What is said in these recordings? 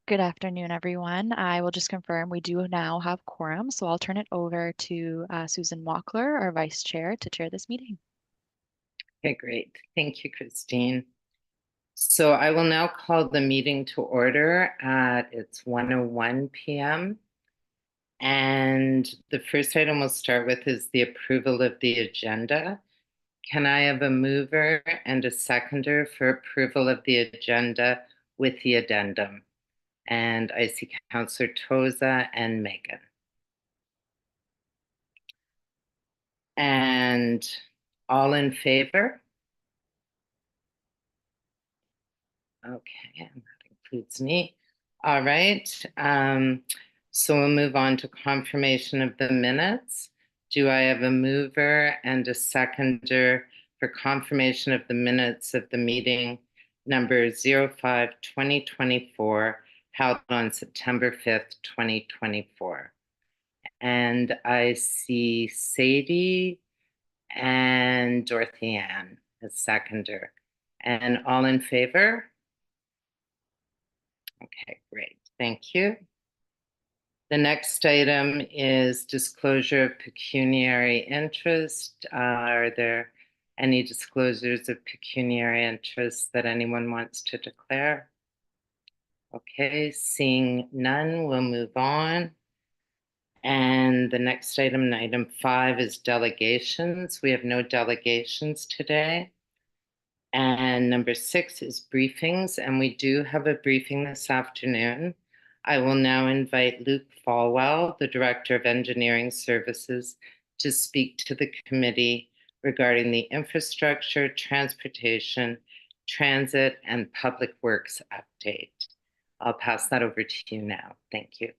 Good afternoon, everyone. I will just confirm we do now have quorum, so I'll turn it over to Susan Mockler, our Vice Chair, to chair this meeting. Okay, great. Thank you, Christine. So I will now call the meeting to order at it's 1:01 p.m. And the first item we'll start with is the approval of the agenda. Can I have a mover and a seconder for approval of the agenda with the addendum? And I see Councillor Toza and Megan. And all in favor? Okay, and that includes me. All right. So we'll move on to confirmation of the minutes. Do I have a mover and a seconder for confirmation of the minutes of the meeting number 05-2024 held on September 5th, 2024? And I see Sadie and Dorothy Ann as seconder. And all in favor? Okay, great. Thank you. The next item is disclosure of pecuniary interest. Are there any disclosures of pecuniary interest that anyone wants to declare? Okay, seeing none, we'll move on. And the next item 5, is delegations. We have no delegations today. And number 6 is briefings, and we do have a briefing this afternoon. I will now invite Luke Falwell, the Director of Engineering Services, to speak to the committee regarding the infrastructure, transportation, transit, and public works update. I'll pass that over to you now. Thank you.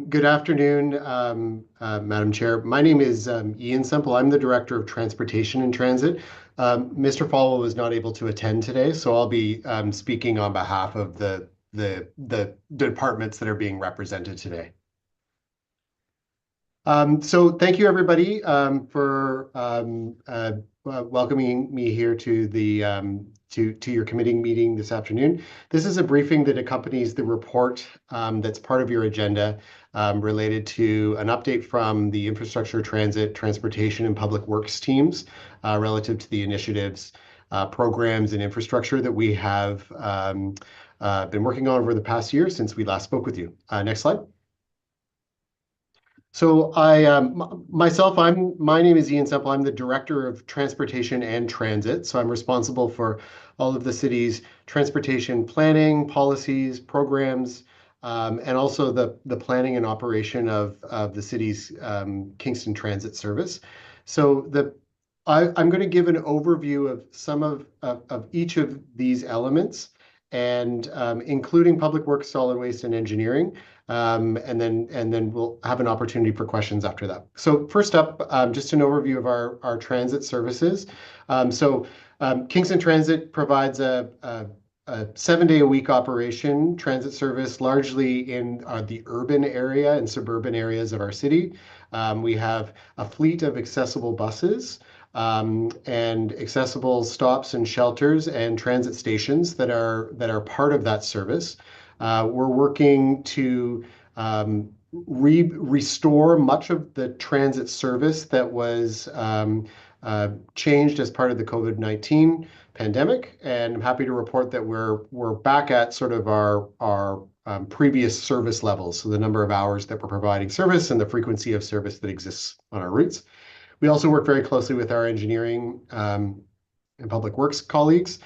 Good afternoon, Madam Chair. My name is Ian Semple. I'm the Director of Transportation and Transit. Mr. Falwell was not able to attend today, so I'll be speaking on behalf of the departments that are being represented today. So thank you, everybody, for welcoming me here to the to your committee meeting this afternoon. This is a briefing that accompanies the report that's part of your agenda related to an update from the infrastructure, transit, transportation, and public works teams relative to the initiatives, programs, and infrastructure that we have been working on over the past year since we last spoke with you. Next slide. So my name is Ian Semple. I'm the Director of Transportation and Transit. So I'm responsible for all of the city's transportation planning, policies, programs, and also the planning and operation of the city's Kingston Transit Service. So I'm going to give an overview of some of each of these elements, and including public works, solid waste, and engineering. And then we'll have an opportunity for questions after that. So first up, just an overview of our transit services. Kingston Transit provides a 7-day-a-week operation transit service, largely in the urban area and suburban areas of our city. We have a fleet of accessible buses and accessible stops and shelters and transit stations that are part of that service. We're working to restore much of the transit service that was changed as part of the COVID-19 pandemic, and I'm happy to report that we're back at sort of our previous service levels, so the number of hours that we're providing service and the frequency of service that exists on our routes. We also work very closely with our engineering and public works colleagues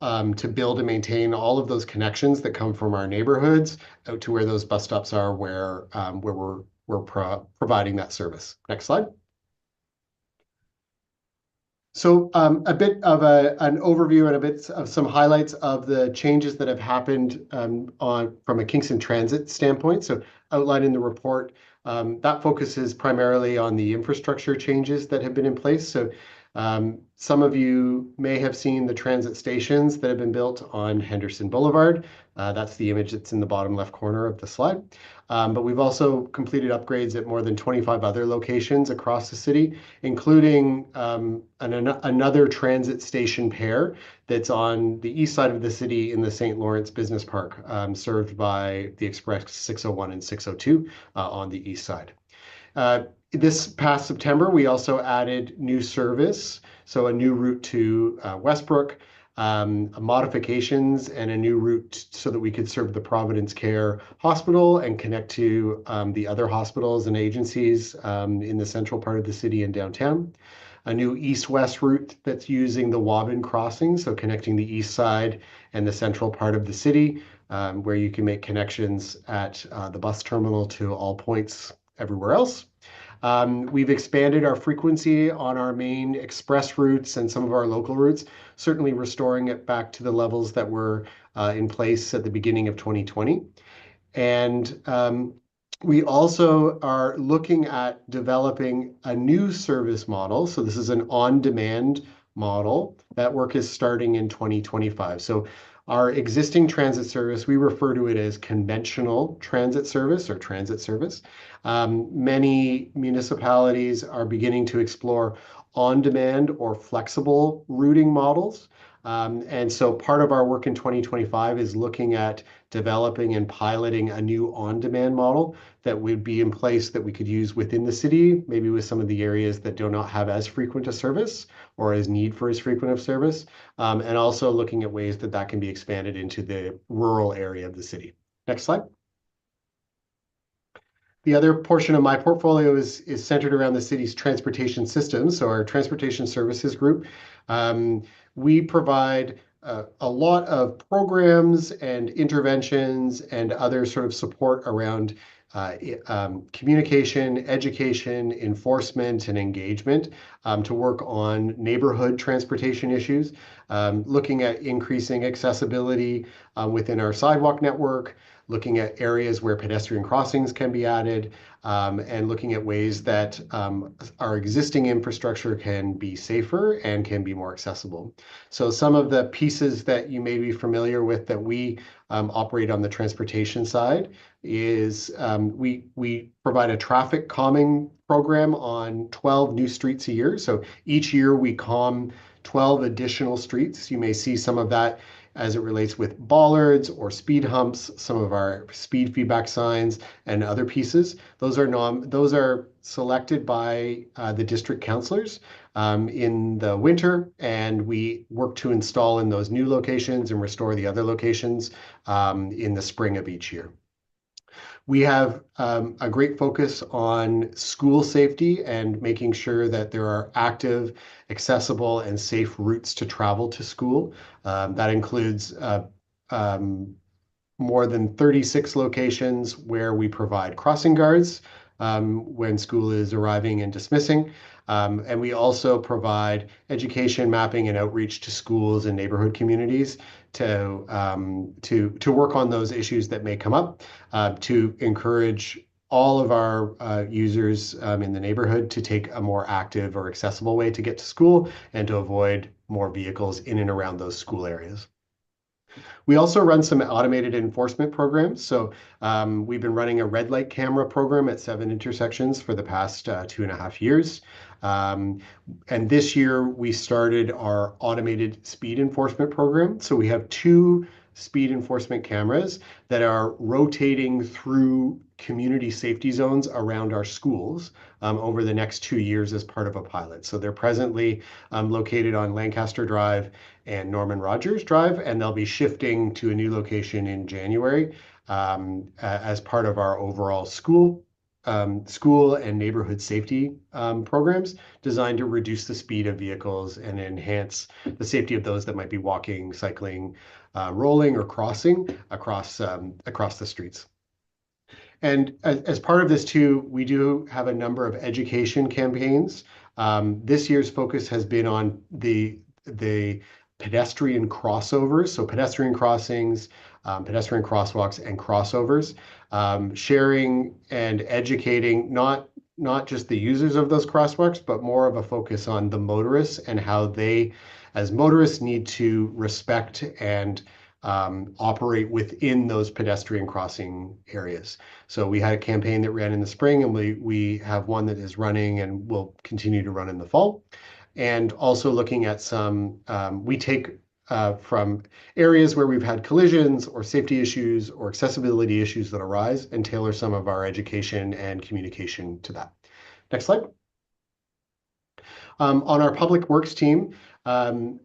to build and maintain all of those connections that come from our neighborhoods out to where those bus stops are, where we're providing that service. Next slide. So a bit of an overview and a bit of some highlights of the changes that have happened from a Kingston Transit standpoint. So outlined in the report, that focuses primarily on the infrastructure changes that have been in place. So Some of you may have seen the transit stations that have been built on Henderson Boulevard. That's the image that's in the bottom left corner of the slide. But we've also completed upgrades at more than 25 other locations across the city, including another transit station pair that's on the east side of the city in the St. Lawrence Business Park, served by the Express 601 and 602 on the east side. This past September, we also added new service, so a new route to Westbrook, modifications, and a new route so that we could serve the Providence Care Hospital and connect to the other hospitals and agencies in the central part of the city and downtown. A new east-west route that's using the Wobbin crossing, so connecting the east side and the central part of the city, where you can make connections at the bus terminal to all points everywhere else. We've expanded our frequency on our main express routes and some of our local routes, certainly restoring it back to the levels that were in place at the beginning of 2020. And we also are looking at developing a new service model. So this is an on-demand model. That work is starting in 2025. So our existing transit service, we refer to it as conventional transit service or transit service. Many municipalities are beginning to explore on-demand or flexible routing models. And so part of our work in 2025 is looking at developing and piloting a new on-demand model that would be in place that we could use within the city, maybe with some of the areas that do not have as frequent a service or as need for as frequent of service, and also looking at ways that that can be expanded into the rural area of the city. Next slide. The other portion of my portfolio is centered around the city's transportation system. So our transportation services group, we provide a lot of programs and interventions and other sort of support around communication, education, enforcement, and engagement to work on neighborhood transportation issues, looking at increasing accessibility within our sidewalk network, looking at areas where pedestrian crossings can be added, and looking at ways that our existing infrastructure can be safer and can be more accessible. So some of the pieces that you may be familiar with that we operate on the transportation side is we provide a traffic calming program on 12 new streets a year. So each year we calm 12 additional streets. You may see some of that as it relates with bollards or speed humps, some of our speed feedback signs and other pieces. Those are selected by the district councilors in the winter, and we work to install in those new locations and restore the other locations in the spring of each year. We have a great focus on school safety and making sure that there are active, accessible, and safe routes to travel to school. That includes more than 36 locations where we provide crossing guards when school is arriving and dismissing. And we also provide education, mapping, and outreach to schools and neighborhood communities to work on those issues that may come up, to encourage all of our users in the neighborhood to take a more active or accessible way to get to school and to avoid more vehicles in and around those school areas. We also run some automated enforcement programs. So we've been running a red light camera program at 7 intersections for the past 2.5 years. And this year we started our automated speed enforcement program. So we have 2 speed enforcement cameras that are rotating through community safety zones around our schools over the next 2 years as part of a pilot. So they're presently located on Lancaster Drive and Norman Rogers Drive, and they'll be shifting to a new location in January as part of our overall school and neighborhood safety programs designed to reduce the speed of vehicles and enhance the safety of those that might be walking, cycling, rolling, or crossing across the streets. And as part of this too, we do have a number of education campaigns. This year's focus has been on the pedestrian crossovers, so pedestrian crossings, pedestrian crosswalks, and crossovers, sharing and educating not not just the users of those crosswalks, but more of a focus on the motorists and how they, as motorists, need to respect and operate within those pedestrian crossing areas. So we had a campaign that ran in the spring, and we have one that is running and will continue to run in the fall. And also looking at some, we take from areas where we've had collisions or safety issues or accessibility issues that arise and tailor some of our education and communication to that. Next slide. On our public works team,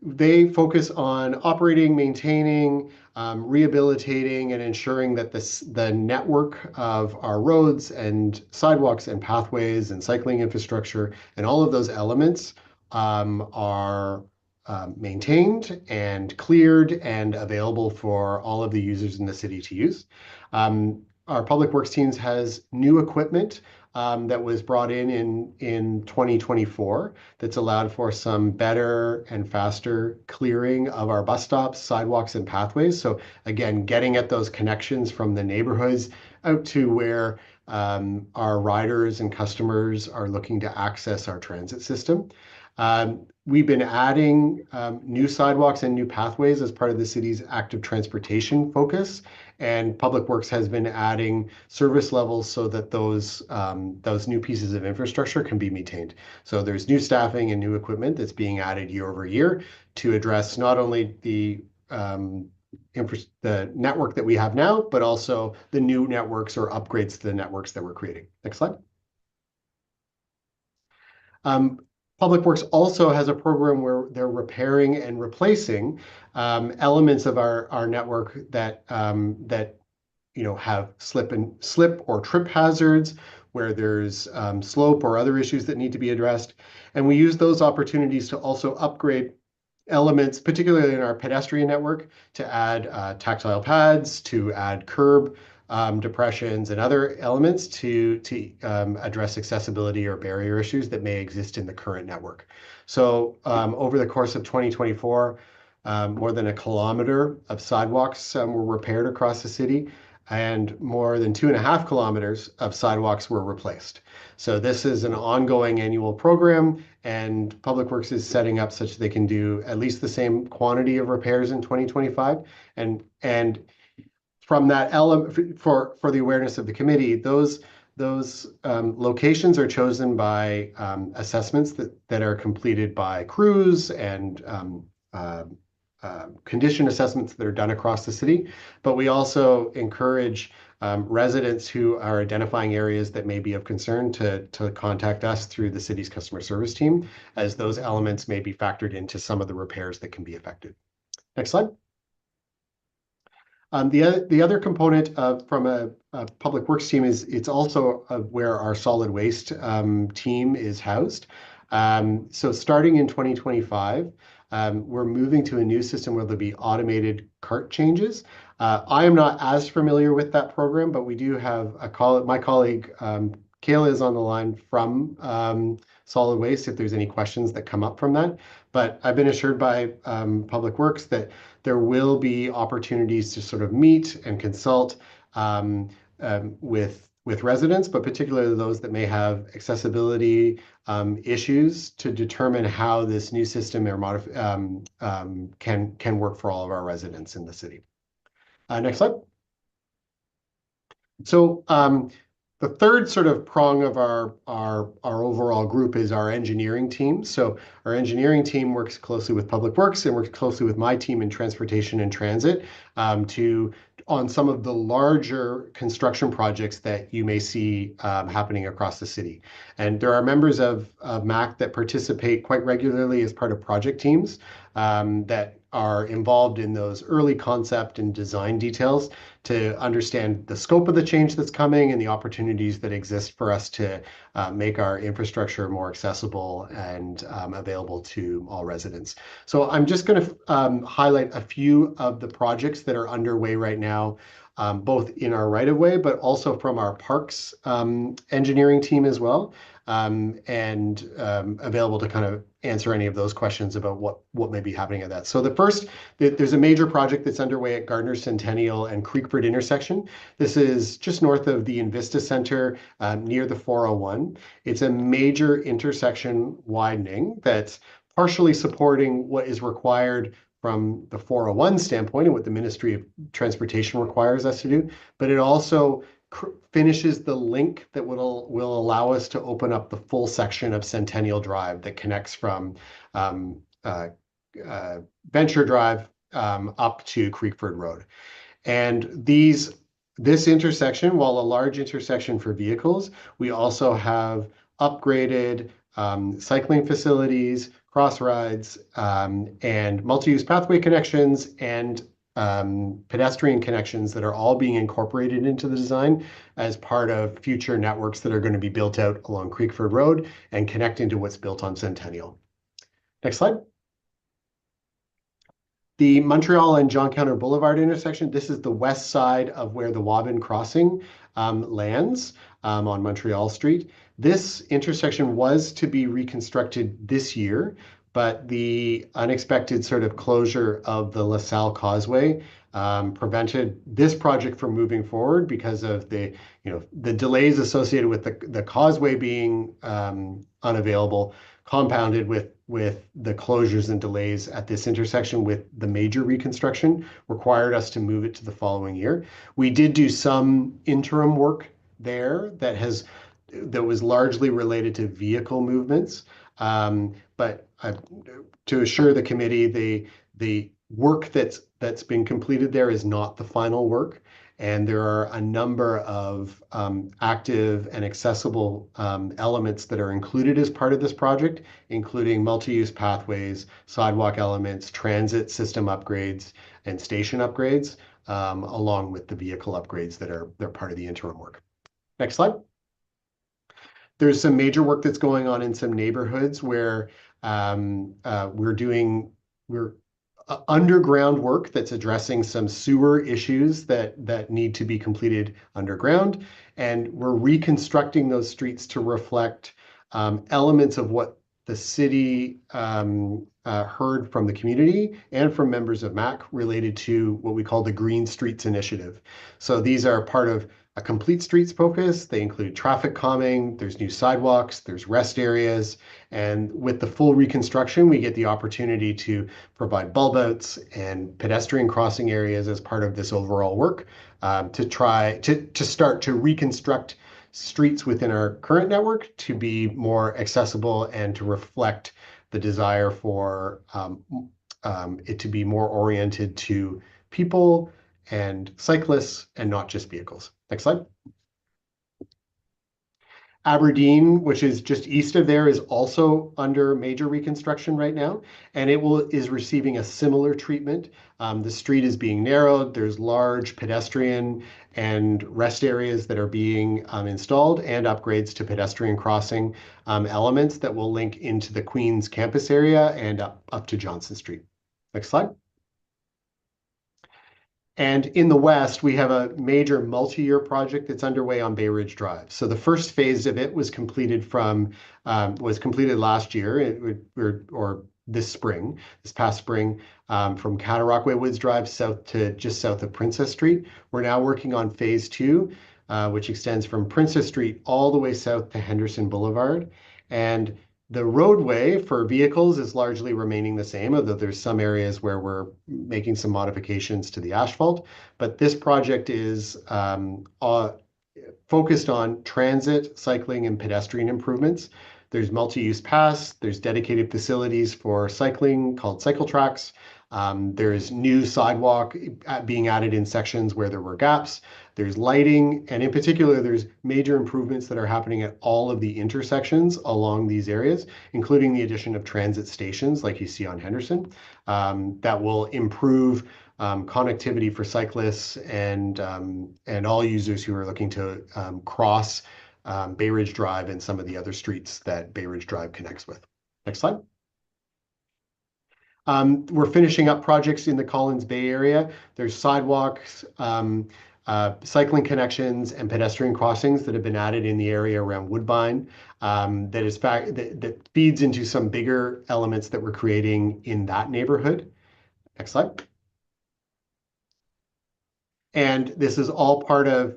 they focus on operating, maintaining, rehabilitating, and ensuring that the network of our roads and sidewalks and pathways and cycling infrastructure and all of those elements are maintained and cleared and available for all of the users in the city to use. Our public works teams has new equipment that was brought in 2024 that's allowed for some better and faster clearing of our bus stops, sidewalks, and pathways. So again, getting at those connections from the neighborhoods out to where our riders and customers are looking to access our transit system. We've been adding new sidewalks and new pathways as part of the city's active transportation focus, and Public Works has been adding service levels so that those new pieces of infrastructure can be maintained. So there's new staffing and new equipment that's being added year over year to address not only the network that we have now, but also the new networks or upgrades to the networks that we're creating. Next slide. Public Works also has a program where they're repairing and replacing elements of our network that have slip or trip hazards, where there's slope or other issues that need to be addressed. And we use those opportunities to also upgrade elements, particularly in our pedestrian network, to add tactile pads, to add curb depressions and other elements to address accessibility or barrier issues that may exist in the current network. So over the course of 2024, more than 1 kilometer of sidewalks were repaired across the city, and more than 2.5 kilometers of sidewalks were replaced. So this is an ongoing annual program, and Public Works is setting up such that they can do at least the same quantity of repairs in 2025. And from that element, for the awareness of the committee, those locations are chosen by assessments that are completed by crews and condition assessments that are done across the city. But we also encourage residents who are identifying areas that may be of concern to contact us through the city's customer service team, as those elements may be factored into some of the repairs that can be affected. Next slide. The other component from a public works team is it's also where our solid waste team is housed. So starting in 2025, we're moving to a new system where there'll be automated cart changes. I am not as familiar with that program, but we do have my colleague Kayla is on the line from solid waste if there's any questions that come up from that. But I've been assured by Public Works that there will be opportunities to sort of meet and consult with residents, but particularly those that may have accessibility issues, to determine how this new system can work for all of our residents in the city. Next slide. So the third sort of prong of our overall group is our engineering team. So our engineering team works closely with Public Works and works closely with my team in transportation and transit on some of the larger construction projects that you may see happening across the city. And there are members of MAC that participate quite regularly as part of project teams that are involved in those early concept and design details to understand the scope of the change that's coming and the opportunities that exist for us to make our infrastructure more accessible and available to all residents. So I'm just going to highlight a few of the projects that are underway right now, both in our right-of-way, but also from our parks engineering team as well. and available to kind of answer any of those questions about what may be happening at that. So there's a major project that's underway at Gardner Centennial and Creekford intersection. This is just north of the Invista Center, near the 401. It's a major intersection widening that's partially supporting what is required from the 401 standpoint and what the Ministry of Transportation requires us to do, but it also finishes the link that will allow us to open up the full section of Centennial Drive that connects from um, uh, Venture Drive up to Creekford Road. And this intersection, while a large intersection for vehicles, we also have upgraded cycling facilities, cross rides, and multi-use pathway connections and pedestrian connections that are all being incorporated into the design as part of future networks that are going to be built out along Creekford Road and connecting to what's built on Centennial. Next slide. The Montreal and John Counter Boulevard intersection, this is the west side of where the Waubin Crossing lands on Montreal Street. This intersection was to be reconstructed this year, but the unexpected sort of closure of the LaSalle Causeway prevented this project from moving forward because of the delays associated with the causeway being unavailable, compounded with the closures and delays at this intersection with the major reconstruction required us to move it to the following year. We did do some interim work there that was largely related to vehicle movements. But to assure the committee, the work that's been completed there is not the final work. And there are a number of active and accessible elements that are included as part of this project, including multi-use pathways, sidewalk elements, transit system upgrades, and station upgrades, along with the vehicle upgrades they're part of the interim work. Next slide. There's some major work that's going on in some neighborhoods where we're underground work that's addressing some sewer issues that need to be completed underground. And we're reconstructing those streets to reflect elements of what the city heard from the community and from members of MAC related to what we call the Green Streets Initiative. So these are part of a complete streets focus. They include traffic calming, there's new sidewalks, there's rest areas, and with the full reconstruction, we get the opportunity to provide bulb outs and pedestrian crossing areas as part of this overall work to start to reconstruct streets within our current network to be more accessible and to reflect the desire for it to be more oriented to people and cyclists and not just vehicles. Next slide. Aberdeen, which is just east of there, is also under major reconstruction right now, and is receiving a similar treatment. The street is being narrowed. There's large pedestrian and rest areas that are being installed and upgrades to pedestrian crossing elements that will link into the Queens campus area and up to Johnson Street. Next slide. And in the west, we have a major multi-year project that's underway on Bay Ridge Drive. So the first phase of it was completed last year, or this past spring, from Cataraqui Woods Drive just south of Princess Street. We're now working on phase 2, which extends from Princess Street all the way south to Henderson Boulevard. And the roadway for vehicles is largely remaining the same, although there's some areas where we're making some modifications to the asphalt. But this project is focused on transit, cycling, and pedestrian improvements. There's multi-use paths, there's dedicated facilities for cycling called cycle tracks. There's new sidewalk being added in sections where there were gaps. There's lighting, and in particular, there's major improvements that are happening at all of the intersections along these areas, including the addition of transit stations like you see on Henderson, that will improve connectivity for cyclists and all users who are looking to cross Bay Ridge Drive and some of the other streets that Bay Ridge Drive connects with. Next slide. We're finishing up projects in the Collins Bay area. There's sidewalks cycling connections and pedestrian crossings that have been added in the area around Woodbine, that feeds into some bigger elements that we're creating in that neighborhood. Next slide. And this is all part of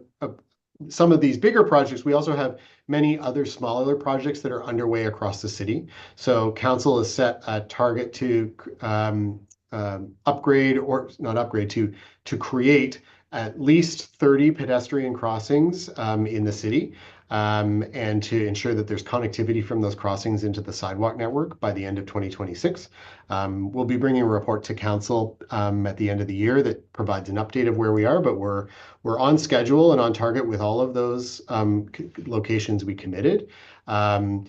some of these bigger projects. We also have many other smaller projects that are underway across the city. So council has set a target to upgrade, or not upgrade, to create at least 30 pedestrian crossings in the city, and to ensure that there's connectivity from those crossings into the sidewalk network by the end of 2026. We'll be bringing a report to council at the end of the year that provides an update of where we are, but we're on schedule and on target with all of those locations we committed. And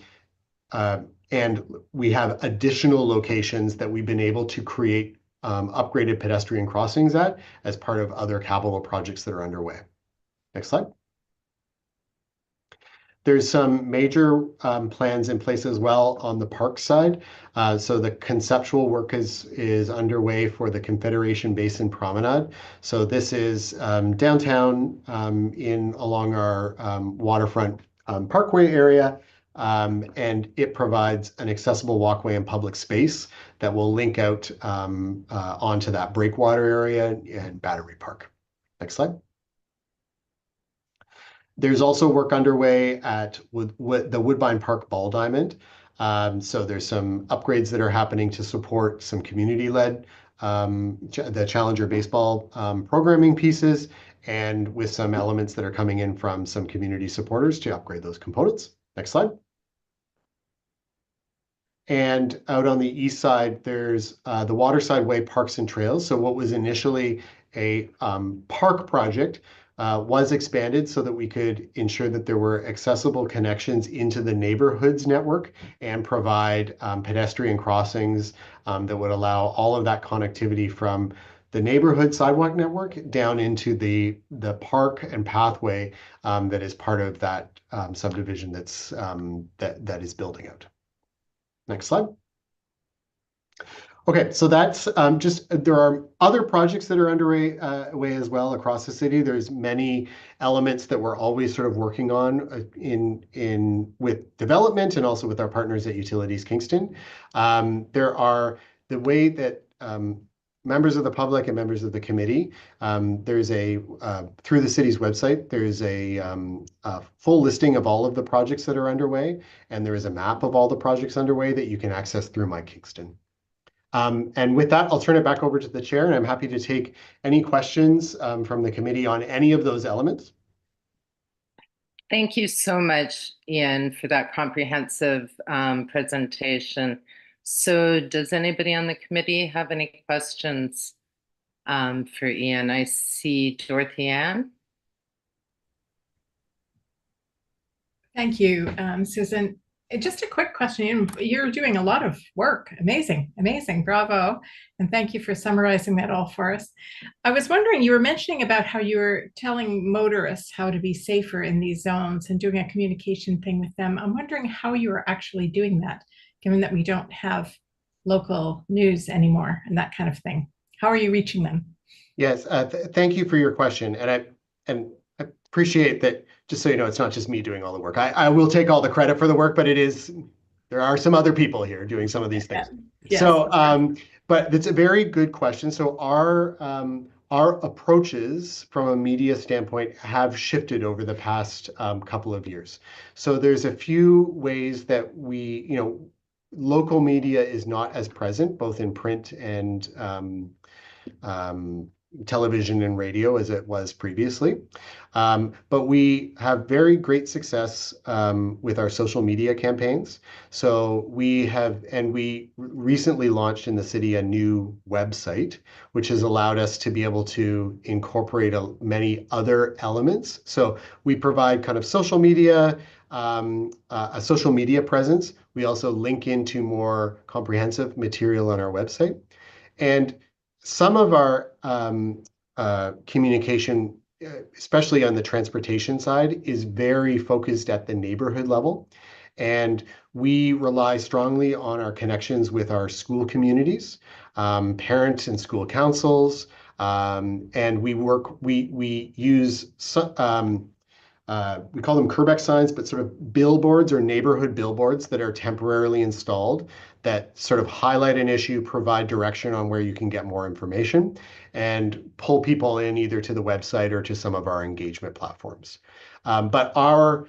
we have additional locations that we've been able to create upgraded pedestrian crossings at as part of other capital projects that are underway. Next slide. There's some major plans in place as well on the park side. So the conceptual work is underway for the Confederation Basin Promenade. So this is downtown along our waterfront parkway area. And it provides an accessible walkway and public space that will link out onto that breakwater area and Battery Park. Next slide. There's also work underway at the Woodbine Park Ball Diamond. So there's some upgrades that are happening to support some community-led the Challenger baseball programming pieces, and with some elements that are coming in from some community supporters to upgrade those components. Next slide. And out on the east side, there's the Waterside Way Parks and Trails. So what was initially a park project was expanded so that we could ensure that there were accessible connections into the neighborhoods network and provide pedestrian crossings that would allow all of that connectivity from the neighborhood sidewalk network down into the park and pathway that is part of that subdivision that is building out. Next slide. Okay, so that's there are other projects that are underway as well across the city. There's many elements that we're always sort of working on with development and also with our partners at Utilities Kingston. There are the way that members of the public and members of the committee, there's through the city's website, there's a full listing of all of the projects that are underway, and there is a map of all the projects underway that you can access through My Kingston. And with that, I'll turn it back over to the chair, and I'm happy to take any questions from the committee on any of those elements. Thank you so much, Ian, for that comprehensive presentation. So does anybody on the committee have any questions for Ian? I see Dorothy Ann. Thank you, Susan. Just a quick question. You're doing a lot of work. Amazing, amazing. Bravo. And thank you for summarizing that all for us. I was wondering, you were mentioning about how you were telling motorists how to be safer in these zones and doing a communication thing with them. I'm wondering how you are actually doing that, given that we don't have local news anymore and that kind of thing. How are you reaching them? Yes, thank you for your question. And I appreciate that. Just so you know, it's not just me doing all the work. I will take all the credit for the work, but there are some other people here doing some of these things. Yes. So, but it's a very good question. So our approaches from a media standpoint have shifted over the past couple of years. So there's a few ways that local media is not as present, both in print and television and radio as it was previously. But we have very great success with our social media campaigns. So we recently launched in the city a new website, which has allowed us to be able to incorporate many other elements. So we provide kind of social media, a social media presence. We also link into more comprehensive material on our website. And some of our communication, especially on the transportation side, is very focused at the neighborhood level. And we rely strongly on our connections with our school communities, parents and school councils, And we use we call them Curbex signs, but sort of billboards or neighborhood billboards that are temporarily installed that sort of highlight an issue, provide direction on where you can get more information, and pull people in either to the website or to some of our engagement platforms. But our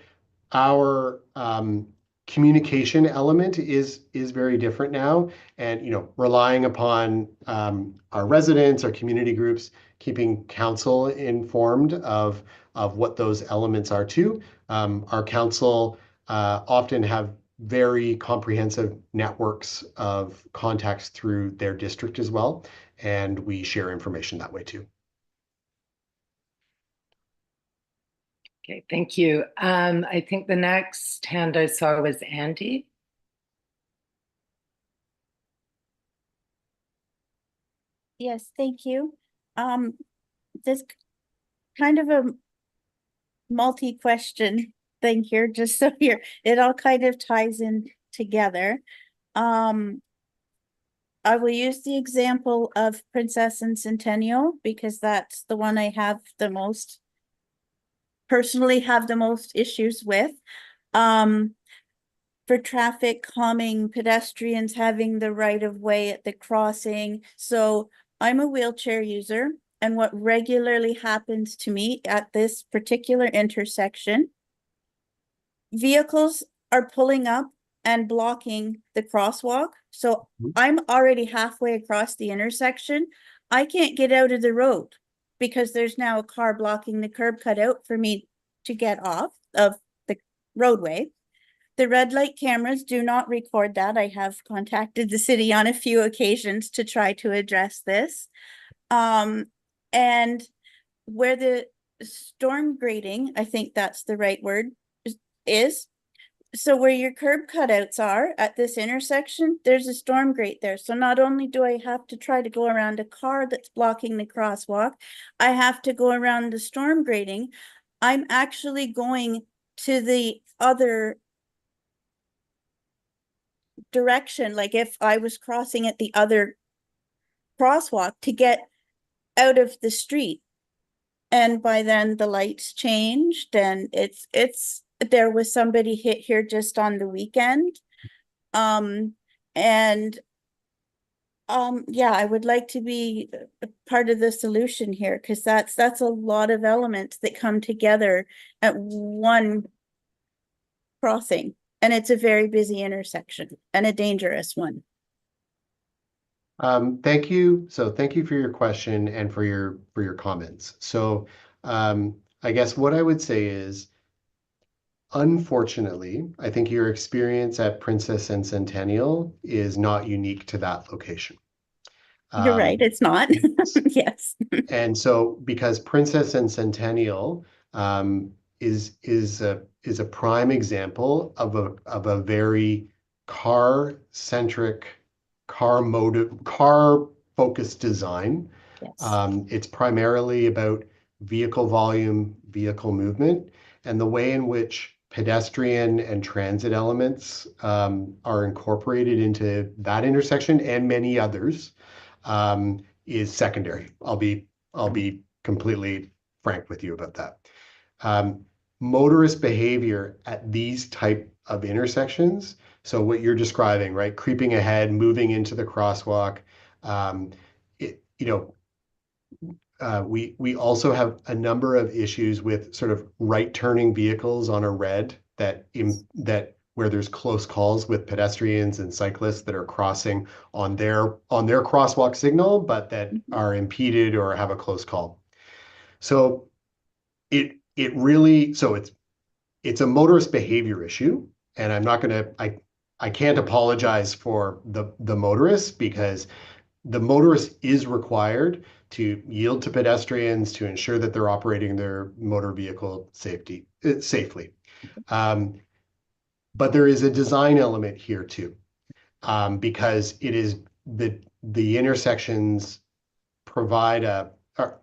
communication element is very different now, and relying upon our residents, our community groups, keeping council informed of what those elements are too. Our council often have very comprehensive networks of contacts through their district as well, and we share information that way too. Okay, thank you. I think the next hand I saw was Andy. Yes, thank you. This kind of a multi-question thing here, just so it all kind of ties in together. I will use the example of Princess and Centennial because that's the one I have the most, personally have the most issues with. For traffic calming, pedestrians having the right of way at the crossing. So I'm a wheelchair user, and what regularly happens to me at this particular intersection, vehicles are pulling up and blocking the crosswalk. So I'm already halfway across the intersection. I can't get out of the road because there's now a car blocking the curb cut out for me to get off of the roadway. The red light cameras do not record that. I have contacted the city on a few occasions to try to address this. And where the storm grading, I think that's the right word, is. So where your curb cutouts are at this intersection, there's a storm grate there. So not only do I have to try to go around a car that's blocking the crosswalk, I have to go around the storm grading. I'm actually going to the other direction, like if I was crossing at the other crosswalk to get out of the street. And by then the lights changed, and there was somebody hit here just on the weekend. Yeah, I would like to be a part of the solution here, because that's a lot of elements that come together at one crossing, and it's a very busy intersection and a dangerous one. Thank you. So thank you for your question and for your comments. So I guess what I would say is, unfortunately, I think your experience at Princess and Centennial is not unique to that location. You're right, it's not. Yes. And so because Princess and Centennial is a prime example of a very car-centric, car-focused design. Yes. It's primarily about vehicle volume, vehicle movement, and the way in which pedestrian and transit elements are incorporated into that intersection and many others is secondary. I'll be completely frank with you about that. Motorist behavior at these type of intersections, so what you're describing, right? Creeping ahead, moving into the crosswalk. We also have a number of issues with sort of right turning vehicles on a red that where there's close calls with pedestrians and cyclists that are crossing on their crosswalk signal, but that are impeded or have a close call. So it's a motorist behavior issue, and I can't apologize for the motorists, because the motorist is required to yield to pedestrians to ensure that they're operating their motor vehicle safely. But there is a design element here too, because it is the intersections provide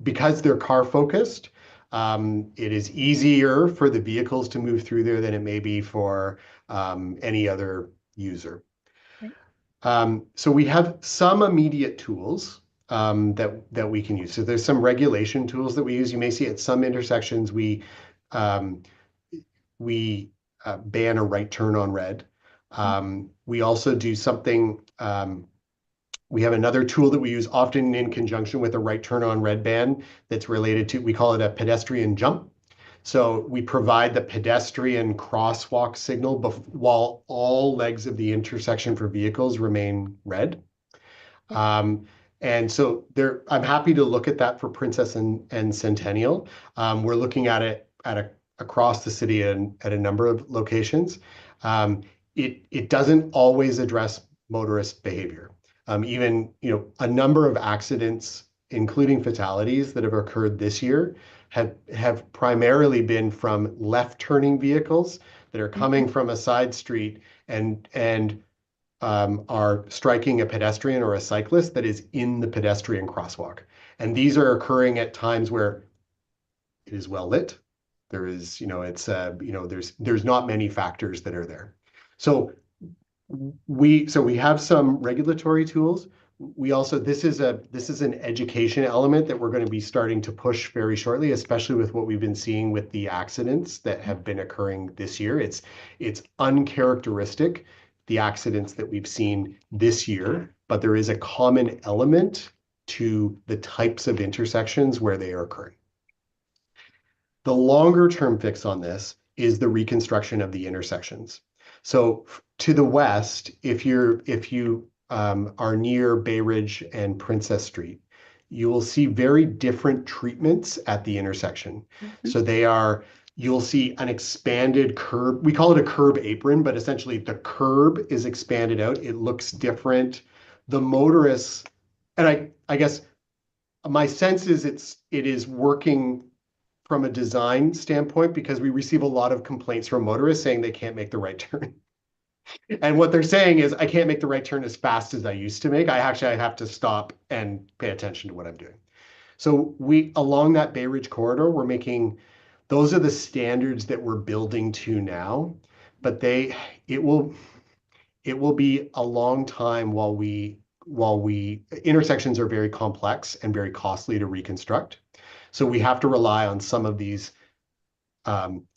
because they're car focused. It is easier for the vehicles to move through there than it may be for any other user. So we have some immediate tools that we can use. So there's some regulation tools that we use. You may see at some intersections um, we ban a right turn on red. We also do something. We have another tool that we use often in conjunction with a right turn on red ban that's related to, we call it a pedestrian jump. So we provide the pedestrian crosswalk signal while all legs of the intersection for vehicles remain red. And so there, I'm happy to look at that for Princess and Centennial. We're looking at it across the city and at a number of locations. It doesn't always address motorist behavior. Even, a number of accidents, including fatalities that have occurred this year, have primarily been from left turning vehicles that are coming from a side street and are striking a pedestrian or a cyclist that is in the pedestrian crosswalk. And these are occurring at times where it is well lit. There is, there's not many factors that are there. So we have some regulatory tools. We also, this is an education element that we're going to be starting to push very shortly, especially with what we've been seeing with the accidents that have been occurring this year. It's uncharacteristic, the accidents that we've seen this year, but there is a common element to the types of intersections where they are occurring. The longer term fix on this is the reconstruction of the intersections. So to the west, if you are near Bay Ridge and Princess Street, you will see very different treatments at the intersection. So you'll see an expanded curb. We call it a curb apron, but essentially the curb is expanded out. It looks different. The motorists, and I guess my sense is it is working from a design standpoint, because we receive a lot of complaints from motorists saying they can't make the right turn. And what they're saying is, I can't make the right turn as fast as I used to make. I have to stop and pay attention to what I'm doing. So along that Bay Ridge corridor, those are the standards that we're building to now, but it will be a long time while intersections are very complex and very costly to reconstruct. So we have to rely on some of these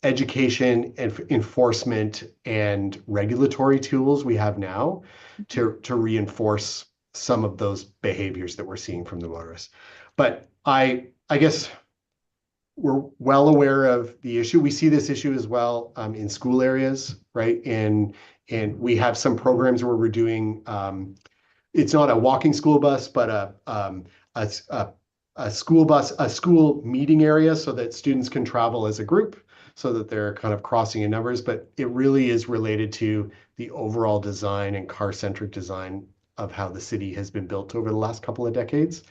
education and enforcement and regulatory tools we have now to reinforce some of those behaviors that we're seeing from the motorists. But I guess we're well aware of the issue. We see this issue as well in school areas, right? And we have some programs where we're doing, it's not a walking school bus, but a school meeting area so that students can travel as a group, so that they're kind of crossing in numbers. But it really is related to the overall design and car-centric design of how the city has been built over the last couple of decades.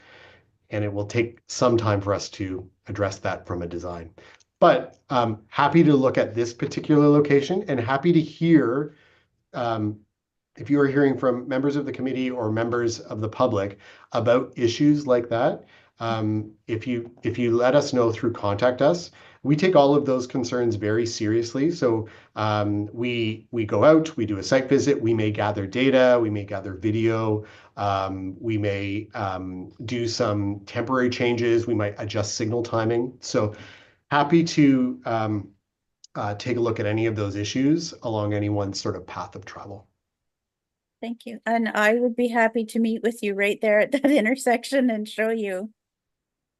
And it will take some time for us to address that from a design. But happy to look at this particular location, and happy to hear if you are hearing from members of the committee or members of the public about issues like that. If you let us know through Contact Us, we take all of those concerns very seriously. So we go out, we do a site visit, we may gather data, we may gather video, we may do some temporary changes, we might adjust signal timing. So happy to take a look at any of those issues along anyone's sort of path of travel. Thank you. And I would be happy to meet with you right there at that intersection and show you.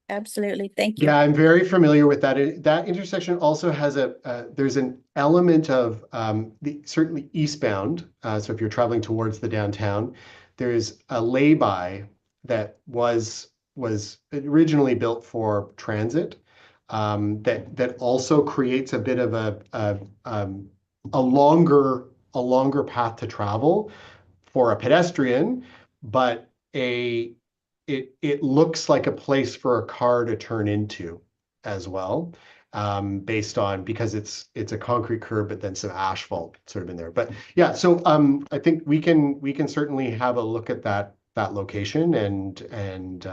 Absolutely. Thank you. Yeah, I'm very familiar with that. That intersection also has there's an element of certainly eastbound. So if you're traveling towards the downtown, there's a lay-by that was originally built for transit, that also creates a bit of a longer path to travel for a pedestrian, but it looks like a place for a car to turn into as well, because it's a concrete curb, but then some asphalt sort of in there. But yeah, so I think we can certainly have a look at that location and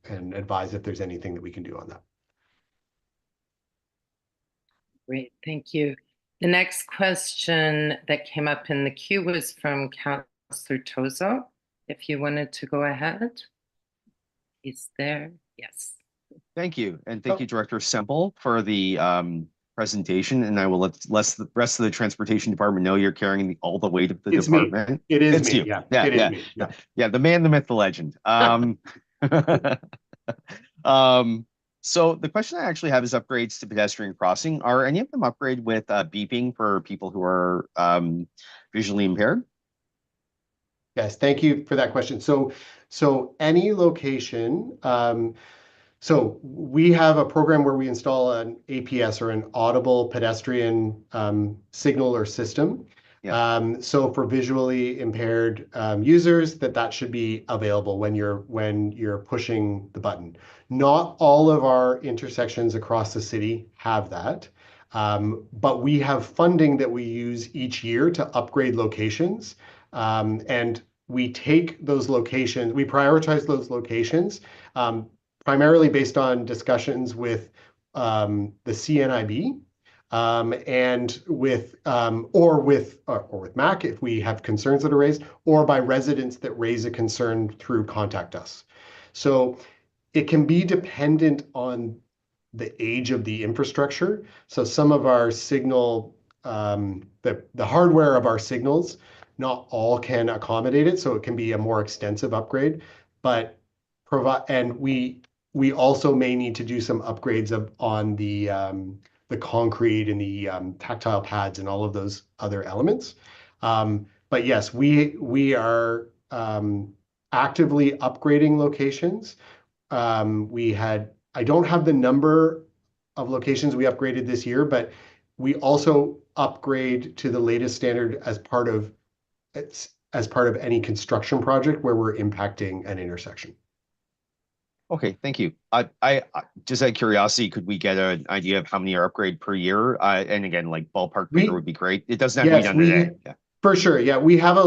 advise if there's anything that we can do on that. Great, thank you. The next question that came up in the queue was from Councillor Tozo. If you wanted to go ahead. He's there. Yes. Thank you. And thank you, Director Semple, for the presentation. And I will let the rest of the transportation department know you're carrying all the weight of the It's me. department. It is It's me. you. Yeah, Yeah, it is yeah, me. Yeah. yeah. The man, the myth, the legend. So the question I actually have is upgrades to pedestrian crossing. Are any of them upgrade with beeping for people who are visually impaired? Yes, thank you for that question. So any location, so we have a program where we install an APS, or an audible pedestrian signal or system. Yeah. So for visually impaired users, that should be available when you're pushing the button. Not all of our intersections across the city have that. But we have funding that we use each year to upgrade locations. And we take those locations, we prioritize those locations, primarily based on discussions with the CNIB, and with MAC if we have concerns that are raised, or by residents that raise a concern through Contact Us. So it can be dependent on the age of the infrastructure. So some of our signal, the hardware of our signals, not all can accommodate it. So it can be a more extensive upgrade, but we also may need to do some upgrades on the concrete and the tactile pads and all of those other elements. But yes, we are actively upgrading locations. I don't have the number of locations we upgraded this year, but we also upgrade to the latest standard as part of any construction project where we're impacting an intersection. Okay, thank you. I just out of curiosity, could we get an idea of how many are upgrade per year? And again, like ballpark figure would be great. It doesn't have to be done today. Yeah. For sure. Yeah, we have a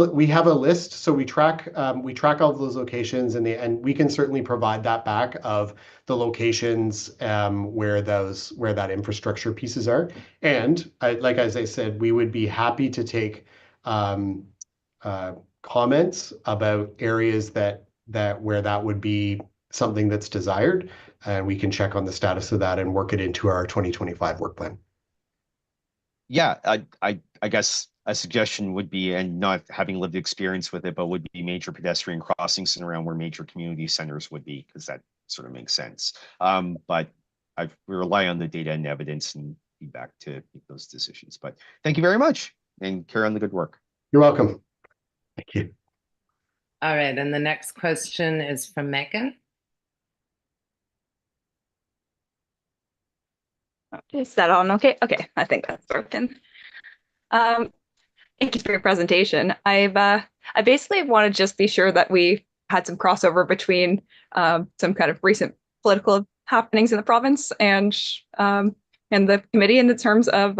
list, so we track all of those locations, and we can certainly provide that back of the locations where that infrastructure pieces are. And as I said, we would be happy to take comments about areas where that would be something that's desired, and we can check on the status of that and work it into our 2025 work plan. Yeah, I guess a suggestion would be, and not having lived experience with it, but would be major pedestrian crossings and around where major community centers would be, because that sort of makes sense. But we rely on the data and evidence and feedback to make those decisions. But thank you very much, and carry on the good work. You're welcome. Thank you. All right, and the next question is from Megan. Is that on? Okay. Okay. I think that's working. Thank you for your presentation. I basically want to just be sure that we had some crossover between some kind of recent political happenings in the province and the committee in the terms of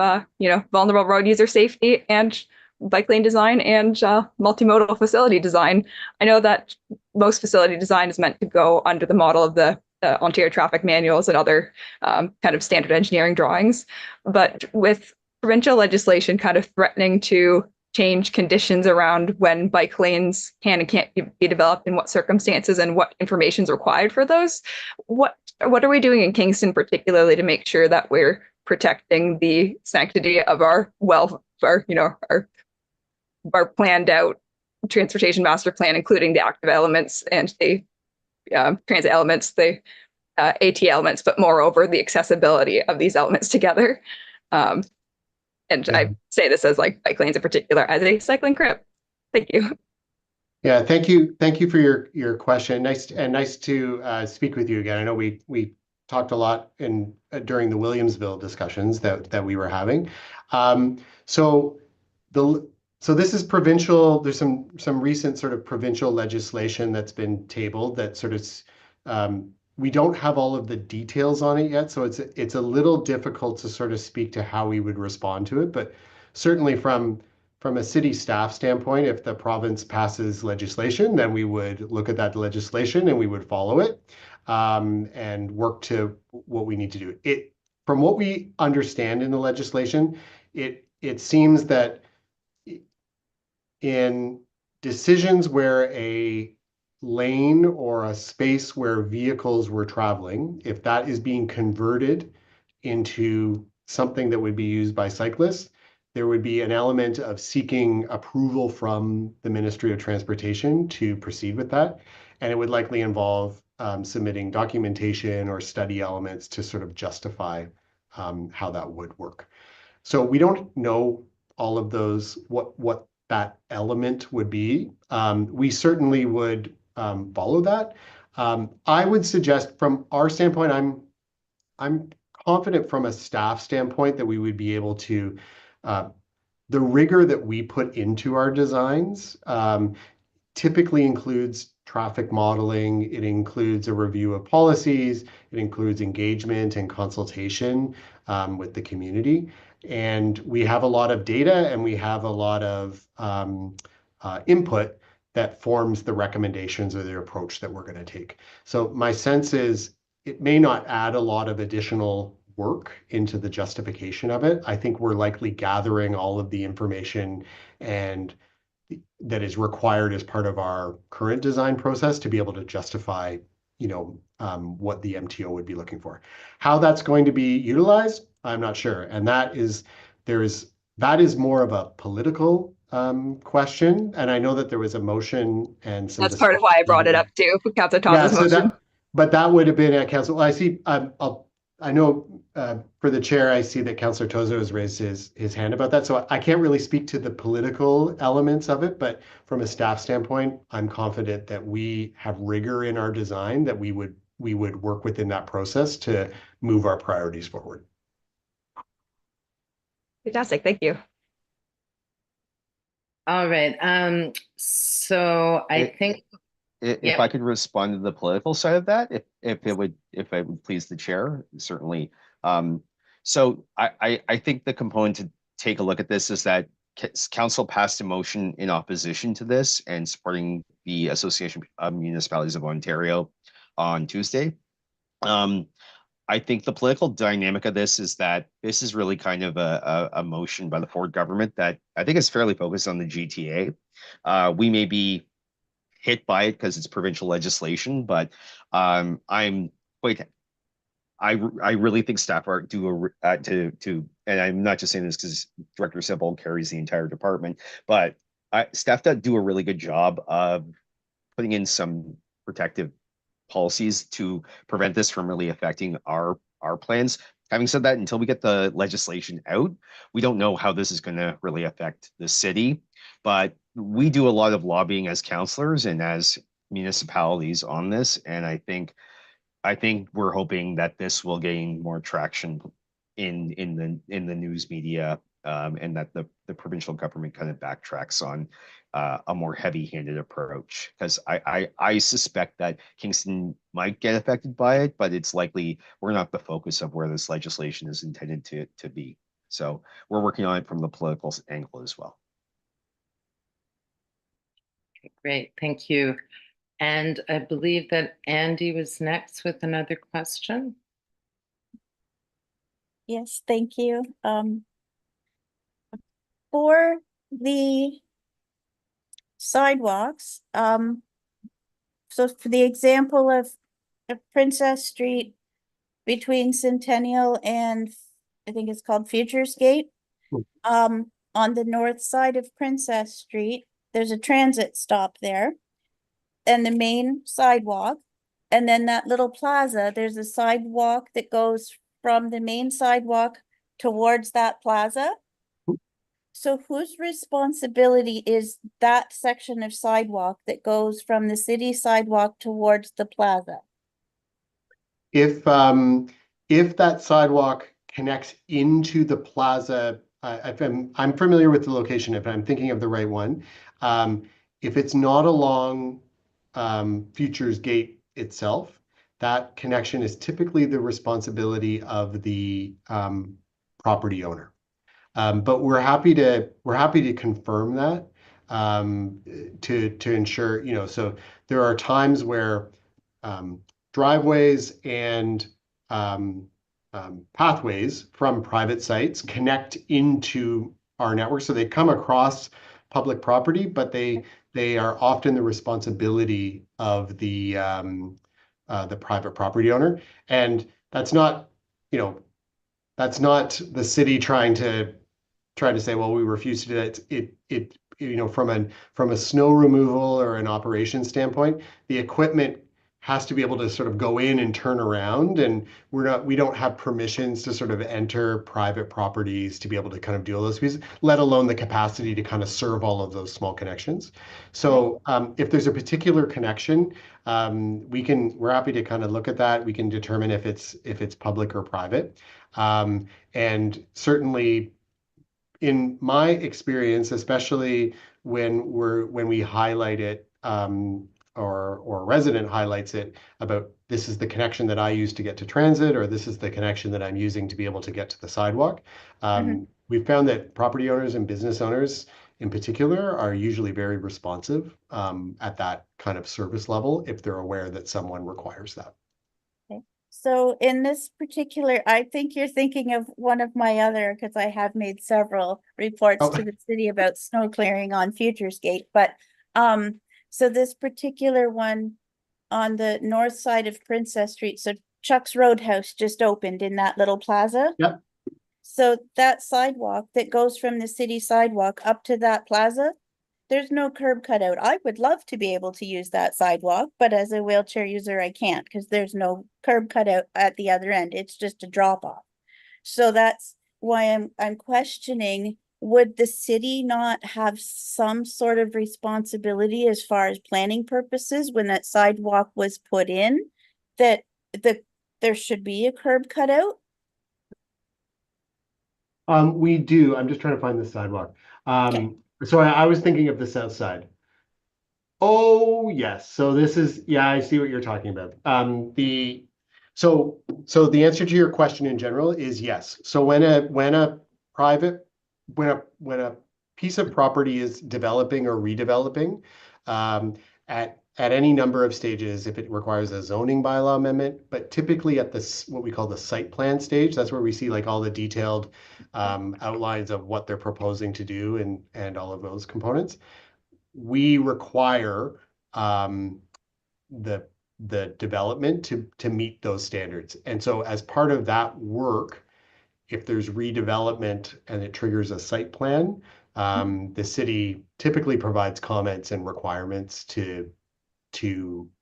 vulnerable road user safety and bike lane design and multimodal facility design. I know that most facility design is meant to go under the model of the Ontario traffic manuals and other kind of standard engineering drawings. But with provincial legislation kind of threatening to change conditions around when bike lanes can and can't be developed in what circumstances and what information is required for those, what are we doing in Kingston particularly to make sure that we're protecting the sanctity of our planned out transportation master plan, including the active elements and the transit elements, the AT elements, but moreover, the accessibility of these elements together. And yeah. I say this as like bike lanes in particular as a cycling crib. Thank you. Yeah, thank you. Thank you for your question. Nice to speak with you again. I know we talked a lot during the Williamsville discussions that we were having. So this is provincial. There's some recent sort of provincial legislation that's been tabled that sort of we don't have all of the details on it yet, so it's a little difficult to sort of speak to how we would respond to it. But certainly from a city staff standpoint, if the province passes legislation, then we would look at that legislation and we would follow it and work to what we need to do. From what we understand in the legislation, it seems that in decisions where a lane or a space where vehicles were traveling, if that is being converted into something that would be used by cyclists, there would be an element of seeking approval from the Ministry of Transportation to proceed with that. And it would likely involve submitting documentation or study elements to sort of justify how that would work. So we don't know all of those, what that element would be. We certainly would follow that. I would suggest from our standpoint, I'm confident from a staff standpoint that we would be able to, the rigor that we put into our designs typically includes traffic modeling. It includes a review of policies. It includes engagement and consultation with the community. And we have a lot of data and we have a lot of input that forms the recommendations or the approach that we're going to take. So my sense is it may not add a lot of additional work into the justification of it. I think we're likely gathering all of the information and that is required as part of our current design process to be able to justify, what the MTO would be looking for. How that's going to be utilized, I'm not sure. And that is more of a political question. And I know that there was a motion and some That's part of why I brought it up too, Councilor yeah, Thomas's so motion. but that would have been at council. I see. I know for the chair, I see that Councillor Tozo has raised his hand about that. So I can't really speak to the political elements of it, but from a staff standpoint, I'm confident that we have rigor in our design, that we would work within that process to move our priorities forward. Fantastic, thank you. All right. So I think if I could respond to the political side of that, if it would please the chair, certainly. So I think the component to take a look at this is that council passed a motion in opposition to this and supporting the Association of Municipalities of Ontario on Tuesday. I think the political dynamic of this is that this is really kind of a motion by the Ford government that I think is fairly focused on the GTA. We may be hit by it because it's provincial legislation, but I'm quite. I really think staff are and I'm not just saying this because Director Simple carries the entire department, but staff that do a really good job of putting in some protective policies to prevent this from really affecting our plans. Having said that, until we get the legislation out, we don't know how this is going to really affect the city. But we do a lot of lobbying as councillors and as municipalities on this, and I think we're hoping that this will gain more traction in the news media, and that the provincial government kind of backtracks on a more heavy-handed approach, because I suspect that Kingston might get affected by it, but it's likely we're not the focus of where this legislation is intended to be. So we're working on it from the political angle as well. Okay, great, thank you. And I believe that Andy was next with another question. Yes, thank you. For the sidewalks, so for the example of Princess Street between Centennial and I think it's called Futures Gate, on the north side of Princess Street, there's a transit stop there and the main sidewalk. And then that little plaza, there's a sidewalk that goes from the main sidewalk towards that plaza. So whose responsibility is that section of sidewalk that goes from the city sidewalk towards the plaza? If that sidewalk connects into the plaza, I'm familiar with the location, if I'm thinking of the right one. If it's not along Futures Gate itself, that connection is typically the responsibility of the property owner. But we're happy to confirm that to ensure, so there are times where driveways and pathways from private sites connect into our network. So they come across public property, but they they are often the responsibility of the private property owner. And that's not, you know, that's not the city trying to say, well, we refuse to do that. It you know, from a snow removal or an operation standpoint, the equipment has to be able to sort of go in and turn around, and we don't have permissions to sort of enter private properties to be able to kind of do all those pieces, let alone the capacity to kind of serve all of those small connections. So if there's a particular connection, we're happy to kind of look at that. We can determine if it's public or private. And certainly in my experience, especially when we highlight it, or a resident highlights it about, this is the connection that I use to get to transit, or this is the connection that I'm using to be able to get to the sidewalk. We've found that property owners and business owners in particular are usually very responsive at that kind of service level if they're aware that someone requires that. So in this particular, I think you're thinking of one of my other, because I have made several reports to the city about snow clearing on Futurescape. But so this particular one on the north side of Princess Street, so Chuck's Roadhouse just opened in that little plaza. Yep. So that sidewalk that goes from the city sidewalk up to that plaza, there's no curb cutout. I would love to be able to use that sidewalk, but as a wheelchair user, I can't because there's no curb cutout at the other end. It's just a drop off. So that's why I'm questioning, would the city not have some sort of responsibility as far as planning purposes when that sidewalk was put in, that there should be a curb cutout? We do. I'm just trying to find the sidewalk. Okay. So I was thinking of the south side. Oh, yes. So this is, yeah, I see what you're talking about. So the answer to your question in general is yes. So when a piece of property is developing or redeveloping, at any number of stages, if it requires a zoning bylaw amendment, but typically at this, what we call the site plan stage, that's where we see like all the detailed outlines of what they're proposing to do and all of those components. We require the development to meet those standards. And so as part of that work, if there's redevelopment and it triggers a site plan, the city typically provides comments and requirements to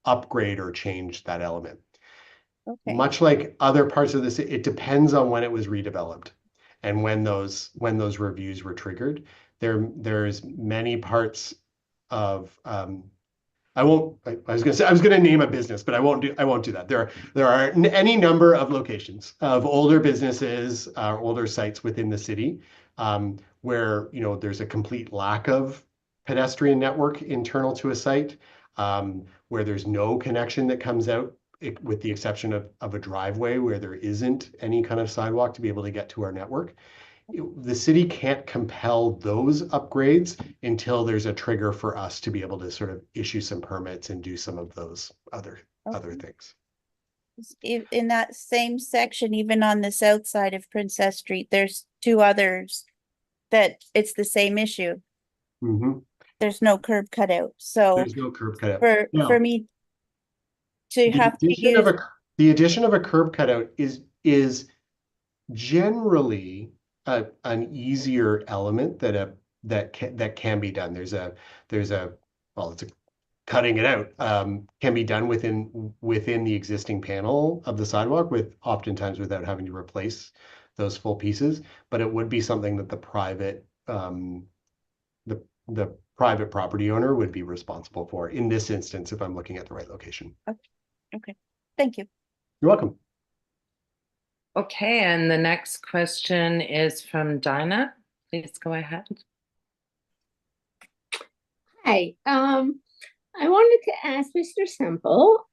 upgrade or change that element. Okay. Much like other parts of this, it depends on when it was redeveloped and when those reviews were triggered. There's many parts of I was gonna name a business, but I won't do that. There are any number of locations of older businesses, older sites within the city, where, you know, there's a complete lack of pedestrian network internal to a site, where there's no connection that comes out, with the exception of a driveway where there isn't any kind of sidewalk to be able to get to our network. The city can't compel those upgrades until there's a trigger for us to be able to sort of issue some permits and do some of those other things. In that same section, even on the south side of Princess Street, there's two others that it's the same issue. There's no curb cutout. So there's no curb cutout. For me to have to use the addition of a curb cutout is generally an easier element that can be done. There's a it's a cutting it out can be done within the existing panel of the sidewalk, with oftentimes without having to replace those full pieces. But it would be something that the private property owner would be responsible for in this instance, if I'm looking at the right location. Okay. Thank you. You're welcome. Okay, and the next question is from Dinah. Please go ahead. Hi, I wanted to ask Mr. Semple,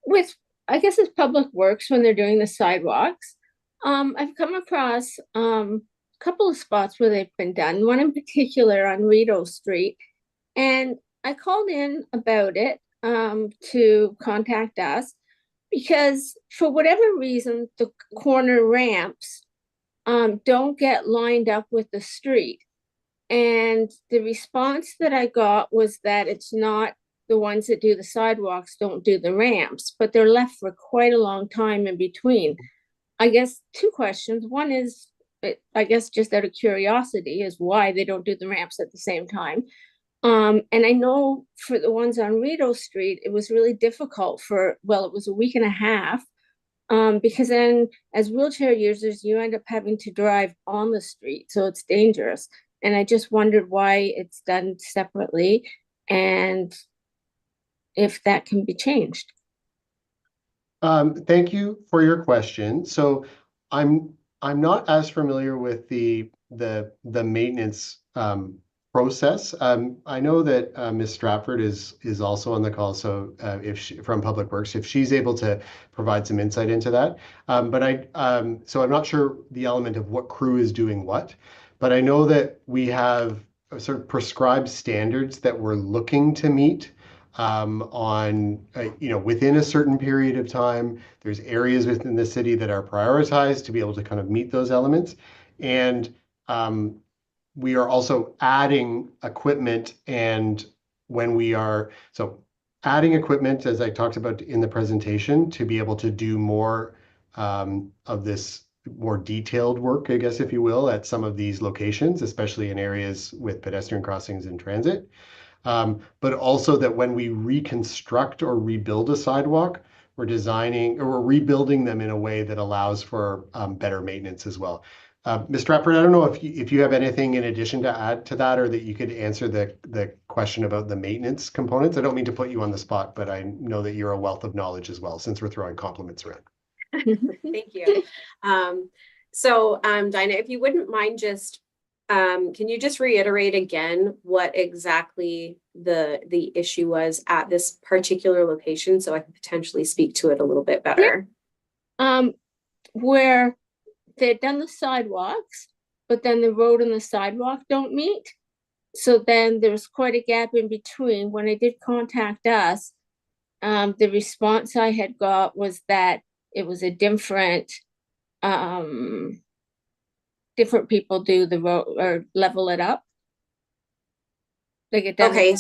with, I guess it's Public Works when they're doing the sidewalks, I've come across a couple of spots where they've been done, one in particular on Rideau Street, and I called in about it to contact us, because for whatever reason, the corner ramps don't get lined up with the street. And the response that I got was that it's not the ones that do the sidewalks don't do the ramps, but they're left for quite a long time in between. I guess two questions. One is, I guess just out of curiosity, is why they don't do the ramps at the same time. And I know for the ones on Rideau Street, it was really difficult for, well, it was a week and a half. Because then as wheelchair users, you end up having to drive on the street, so it's dangerous. And I just wondered why it's done separately and if that can be changed. Thank you for your question. So I'm not as familiar with the maintenance process. I know that Ms. Stratford is also on the call. So if she, from Public Works, if she's able to provide some insight into that. So I'm not sure the element of what crew is doing what, but I know that we have sort of prescribed standards that we're looking to meet on, within a certain period of time. There's areas within the city that are prioritized to be able to kind of meet those elements. And we are also adding equipment. And when we are, so adding equipment, as I talked about in the presentation, to be able to do more of this more detailed work, I guess, if you will, at some of these locations, especially in areas with pedestrian crossings and transit. But also that when we reconstruct or rebuild a sidewalk, we're designing or we're rebuilding them in a way that allows for better maintenance as well. Ms. Stratford, I don't know if you have anything in addition to add to that, or that you could answer the question about the maintenance components. I don't mean to put you on the spot, but I know that you're a wealth of knowledge as well, since we're throwing compliments around. Thank you. Dinah, if you wouldn't mind just can you just reiterate again what exactly the issue was at this particular location, so I can potentially speak to it a little bit better? Where they'd done the sidewalks, but then the road and the sidewalk don't meet. So then there's quite a gap in between. When they did contact us, the response I had got was that it was a different people do the road or level it up. They get done Okay.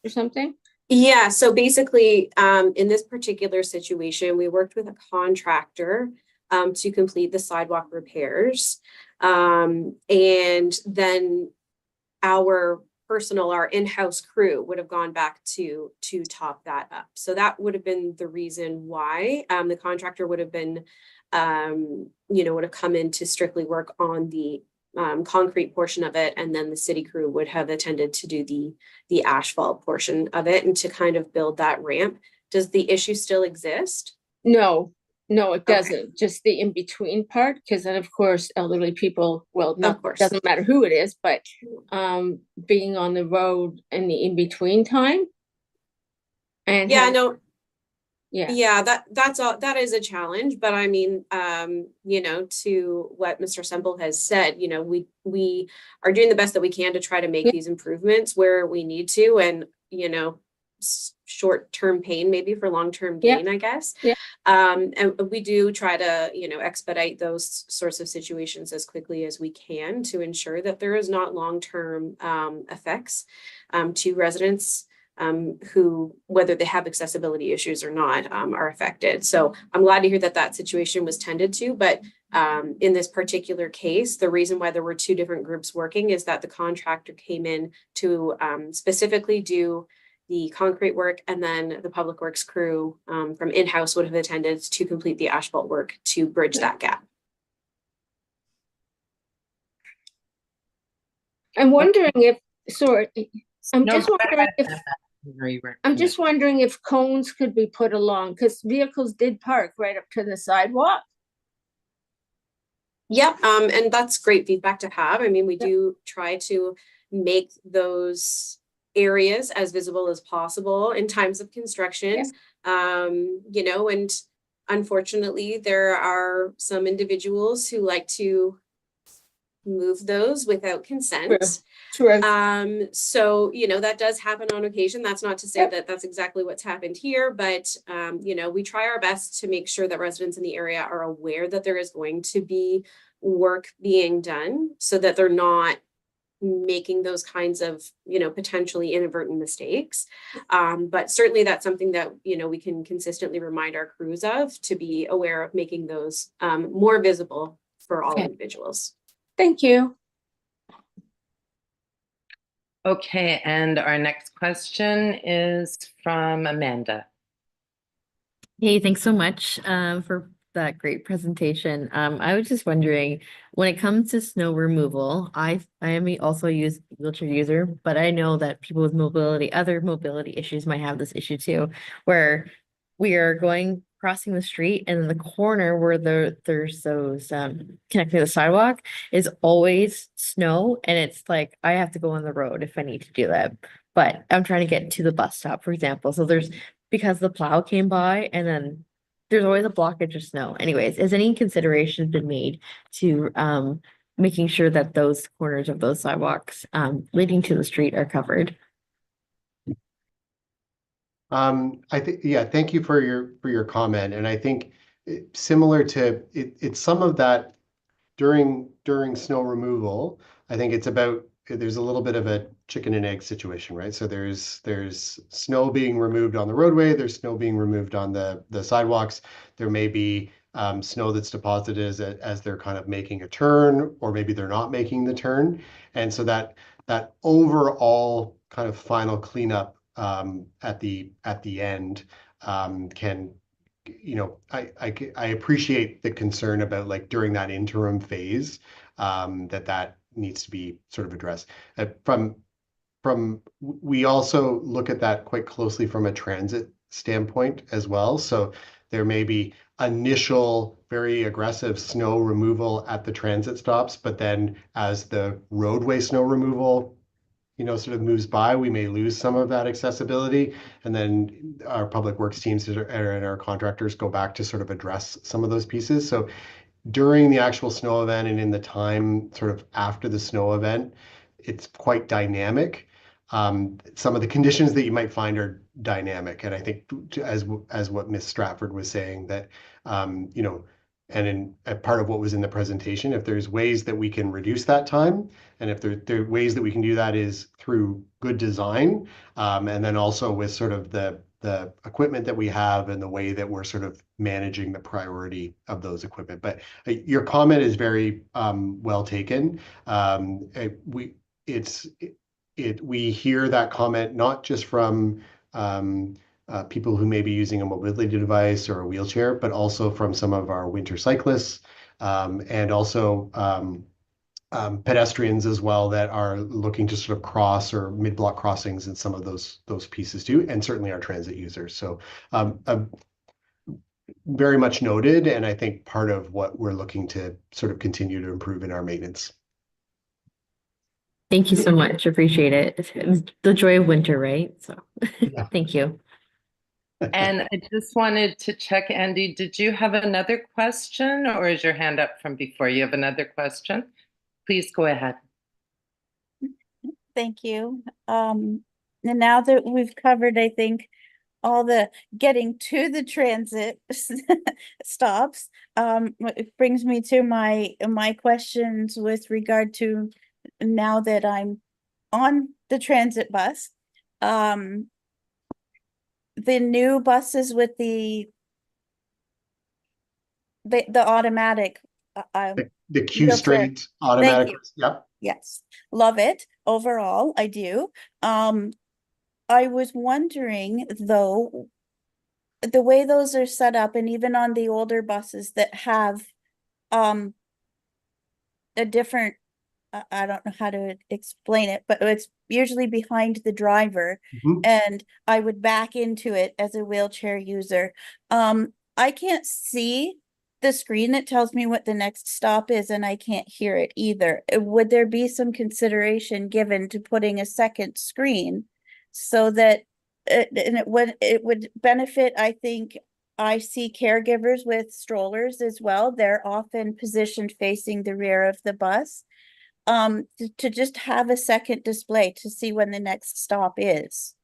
Or something. Yeah, so basically, in this particular situation, we worked with a contractor to complete the sidewalk repairs. And then our in-house crew would have gone back to top that up. So that would have been the reason why the contractor would have been, would have come in to strictly work on the concrete portion of it, and then the city crew would have attended to do the asphalt portion of it and to kind of build that ramp. Does the issue still exist? No, it doesn't. Okay. Just the in-between part, because then of course elderly people, well, not, of course, doesn't matter who it is, but being on the road in the in-between time. And yeah, that is a challenge, but I mean, to what Mr. Semple has said, we are doing the best that we can to try to make these improvements where we need to, and short-term pain maybe for long-term gain, I guess. And we do try to expedite those sorts of situations as quickly as we can to ensure that there is not long-term effects to residents who, whether they have accessibility issues or not, are affected. So I'm glad to hear that situation was tended to, but in this particular case, the reason why there were two different groups working is that the contractor came in to specifically do the concrete work, and then the Public Works crew from in-house would have attended to complete the asphalt work to bridge that gap. I'm wondering if, I'm just wondering if cones could be put along, because vehicles did park right up to the sidewalk. Yep, and that's great feedback to have. I mean, we do try to make those areas as visible as possible in times of construction. And unfortunately there are some individuals who like to move those without consent. True. So that does happen on occasion. That's not to say that that's exactly what's happened here, but we try our best to make sure that residents in the area are aware that there is going to be work being done, so that they're not making those kinds of, potentially inadvertent mistakes. But certainly that's something that, we can consistently remind our crews of, to be aware of making those more visible for all individuals. Thank you. Okay, and our next question is from Amanda. Hey, thanks so much for that great presentation. I was just wondering, when it comes to snow removal, I am also a wheelchair user, but I know that people with other mobility issues might have this issue too, where we are crossing the street, and in the corner where there's those connecting to the sidewalk is always snow, and it's like I have to go on the road if I need to do that. But I'm trying to get to the bus stop, for example. So because the plow came by, and then there's always a blockage of snow. Anyways, has any consideration been made to making sure that those corners of those sidewalks leading to the street are covered? I think, yeah, thank you for your comment. And I think similar to it's some of that during snow removal. I think it's about, there's a little bit of a chicken and egg situation, right? So there's snow being removed on the roadway, there's snow being removed on the sidewalks. There may be snow that's deposited as they're kind of making a turn, or maybe they're not making the turn. And so that overall kind of final cleanup at the end can, I appreciate the concern about, like, during that interim phase, that needs to be sort of addressed. We also look at that quite closely from a transit standpoint as well. So there may be initial very aggressive snow removal at the transit stops, but then as the roadway snow removal sort of moves by, we may lose some of that accessibility. And then our public works teams and our contractors go back to sort of address some of those pieces. So during the actual snow event and in the time sort of after the snow event, it's quite dynamic. Some of the conditions that you might find are dynamic. And I think as what Ms. Stratford was saying, that, and in a part of what was in the presentation, if there's ways that we can reduce that time, and if there are ways that we can do that is through good design, and then also with sort of the equipment that we have and the way that we're sort of managing the priority of those equipment. But your comment is very well taken. We hear that comment not just from people who may be using a mobility device or a wheelchair, but also from some of our winter cyclists, and also pedestrians as well, that are looking to sort of cross or mid-block crossings and some of those pieces too, and certainly our transit users. So very much noted, and I think part of what we're looking to sort of continue to improve in our maintenance. Thank you so much. Appreciate it. It's the joy of winter, right? So Yeah. Thank you. And I just wanted to check, Andy, did you have another question, or is your hand up from before? You have another question? Please go ahead. Thank you. And now that we've covered, I think, all the getting to the transit stops, it brings me to my questions with regard to, now that I'm on the transit bus, the new buses with the automatic the Q straight automatic. Yep. Yes, love it overall. I do. I was wondering though, the way those are set up, and even on the older buses that have a different, I don't know how to explain it, but it's usually behind the driver, and I would back into it as a wheelchair user. I can't see the screen that tells me what the next stop is, and I can't hear it either. Would there be some consideration given to putting a second screen so that it would benefit, I think, I see caregivers with strollers as well. They're often positioned facing the rear of the bus. To just have a second display to see when the next stop is.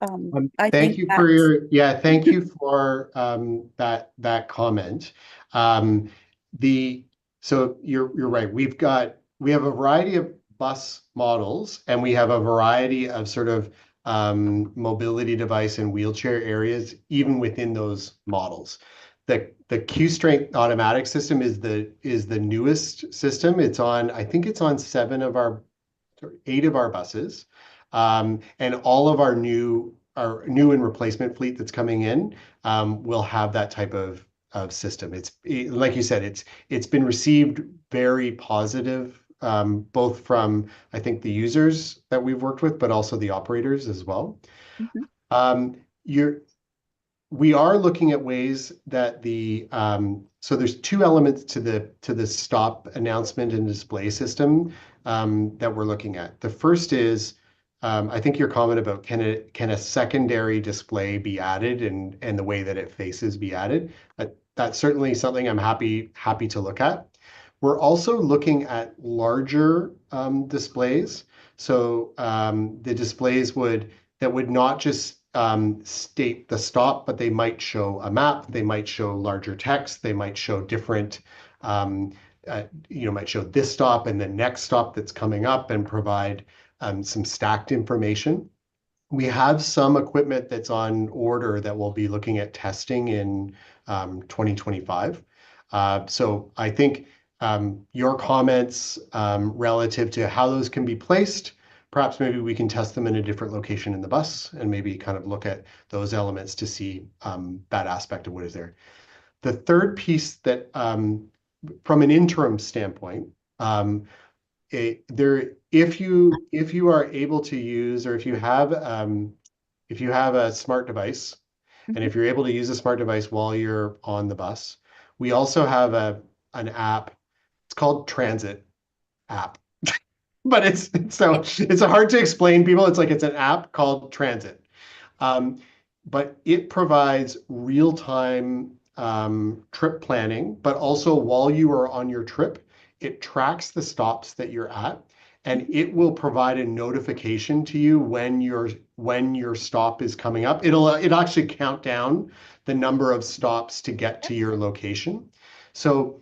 Thank you for thank you for that comment. So you're right. We've got we have a variety of bus models, and we have a variety of sort of mobility device and wheelchair areas, even within those models. The Q strength automatic system is the newest system. It's on, I think it's on 8 of our buses, and all of our new and replacement fleet that's coming in will have that type of system. Like you said, it's been received very positive, both from, I think, the users that we've worked with, but also the operators as well. We are looking at ways that so there's 2 elements to the stop announcement and display system that we're looking at. The first is, I think your comment about can a secondary display be added, and the way that it faces be added. That's certainly something I'm happy to look at. We're also looking at larger displays. So the displays that would not just state the stop, but they might show a map, they might show larger text, they might show different, might show this stop and the next stop that's coming up, and provide some stacked information. We have some equipment that's on order that we'll be looking at testing in 2025. So I think your comments relative to how those can be placed, perhaps maybe we can test them in a different location in the bus and maybe kind of look at those elements to see that aspect of what is there. The third piece that, from an interim standpoint, if you are able to use, or if you have a smart device, and if you're able to use a smart device while you're on the bus, we also have an app. It's called Transit app. But it's hard to explain, people. It's like it's an app called Transit. But it provides real-time trip planning, but also while you are on your trip, it tracks the stops that you're at, and it will provide a notification to you when your stop is coming up. It'll actually count down the number of stops to get to your location. So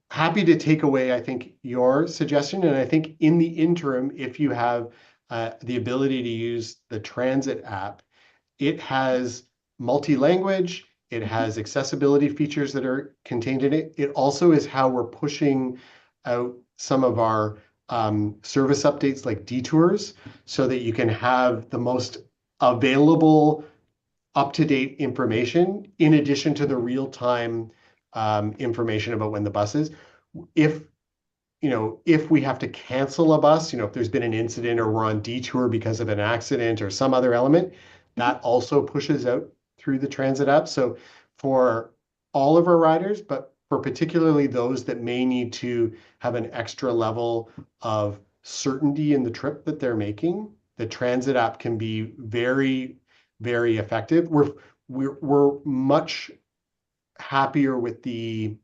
happy to take away, I think, your suggestion. And I think in the interim, if you have the ability to use the Transit app, it has multi-language, it has accessibility features that are contained in it. It also is how we're pushing out some of our service updates like detours, so that you can have the most available, up-to-date information in addition to the real-time information about when the bus is. If we have to cancel a bus, if there's been an incident or we're on detour because of an accident or some other element, that also pushes out through the Transit app. So for all of our riders, but for particularly those that may need to have an extra level of certainty in the trip that they're making, the Transit app can be very, very effective. We're much happier with the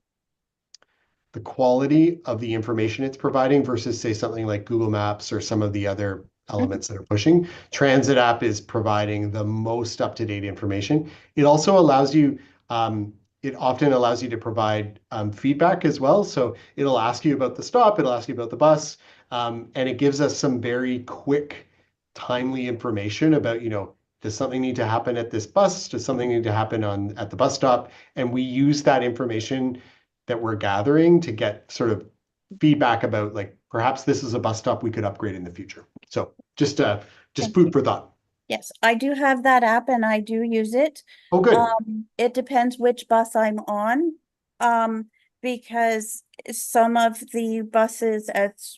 quality of the information it's providing versus, say, something like Google Maps or some of the other elements that are pushing. Transit app is providing the most up-to-date information. It also allows you, it often allows you to provide feedback as well. So it'll ask you about the stop, it'll ask you about the bus, and it gives us some very quick, timely information about, does something need to happen at this bus? Does something need to happen at the bus stop? And we use that information that we're gathering to get sort of feedback about, like, perhaps this is a bus stop we could upgrade in the future. So just food for thought. Yes, I do have that app and I do use it. Oh, good. It depends which bus I'm on, because some of the buses, as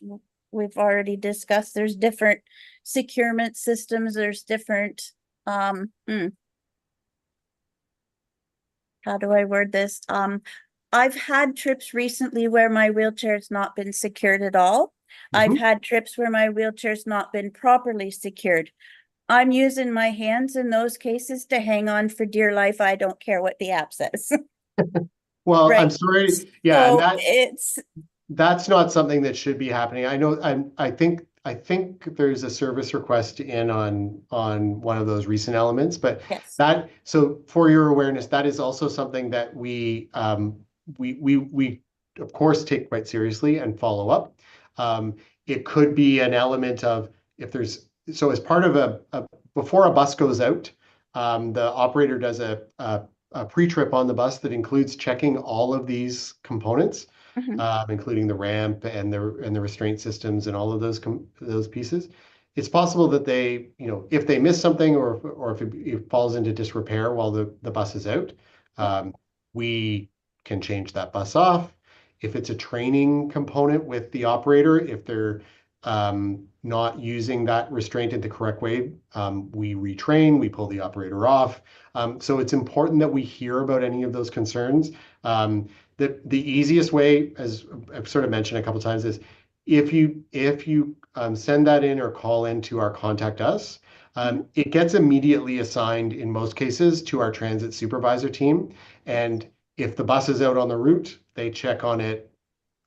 we've already discussed, there's different securement systems, there's different, how do I word this? I've had trips recently where my wheelchair's not been secured at all. I've had trips where my wheelchair's not been properly secured. I'm using my hands in those cases to hang on for dear life. I don't care what the app says. Well, Right. I'm sorry. Yeah, So that's not something that should be happening. I know. I think there's a service request in on one of those recent elements, but yes. So for your awareness, that is also something that we of course take quite seriously and follow up. It could be an element of if there's, so as part of before a bus goes out, the operator does a pre-trip on the bus that includes checking all of these components, including the ramp and the restraint systems and all of those pieces. It's possible that they, if they miss something or if it falls into disrepair while the bus is out, we can change that bus off. If it's a training component with the operator, if they're not using that restraint in the correct way, we retrain, we pull the operator off. So it's important that we hear about any of those concerns. The easiest way, as I've sort of mentioned a couple of times, is if you send that in or call in to our contact us, it gets immediately assigned in most cases to our transit supervisor team. And if the bus is out on the route, they check on it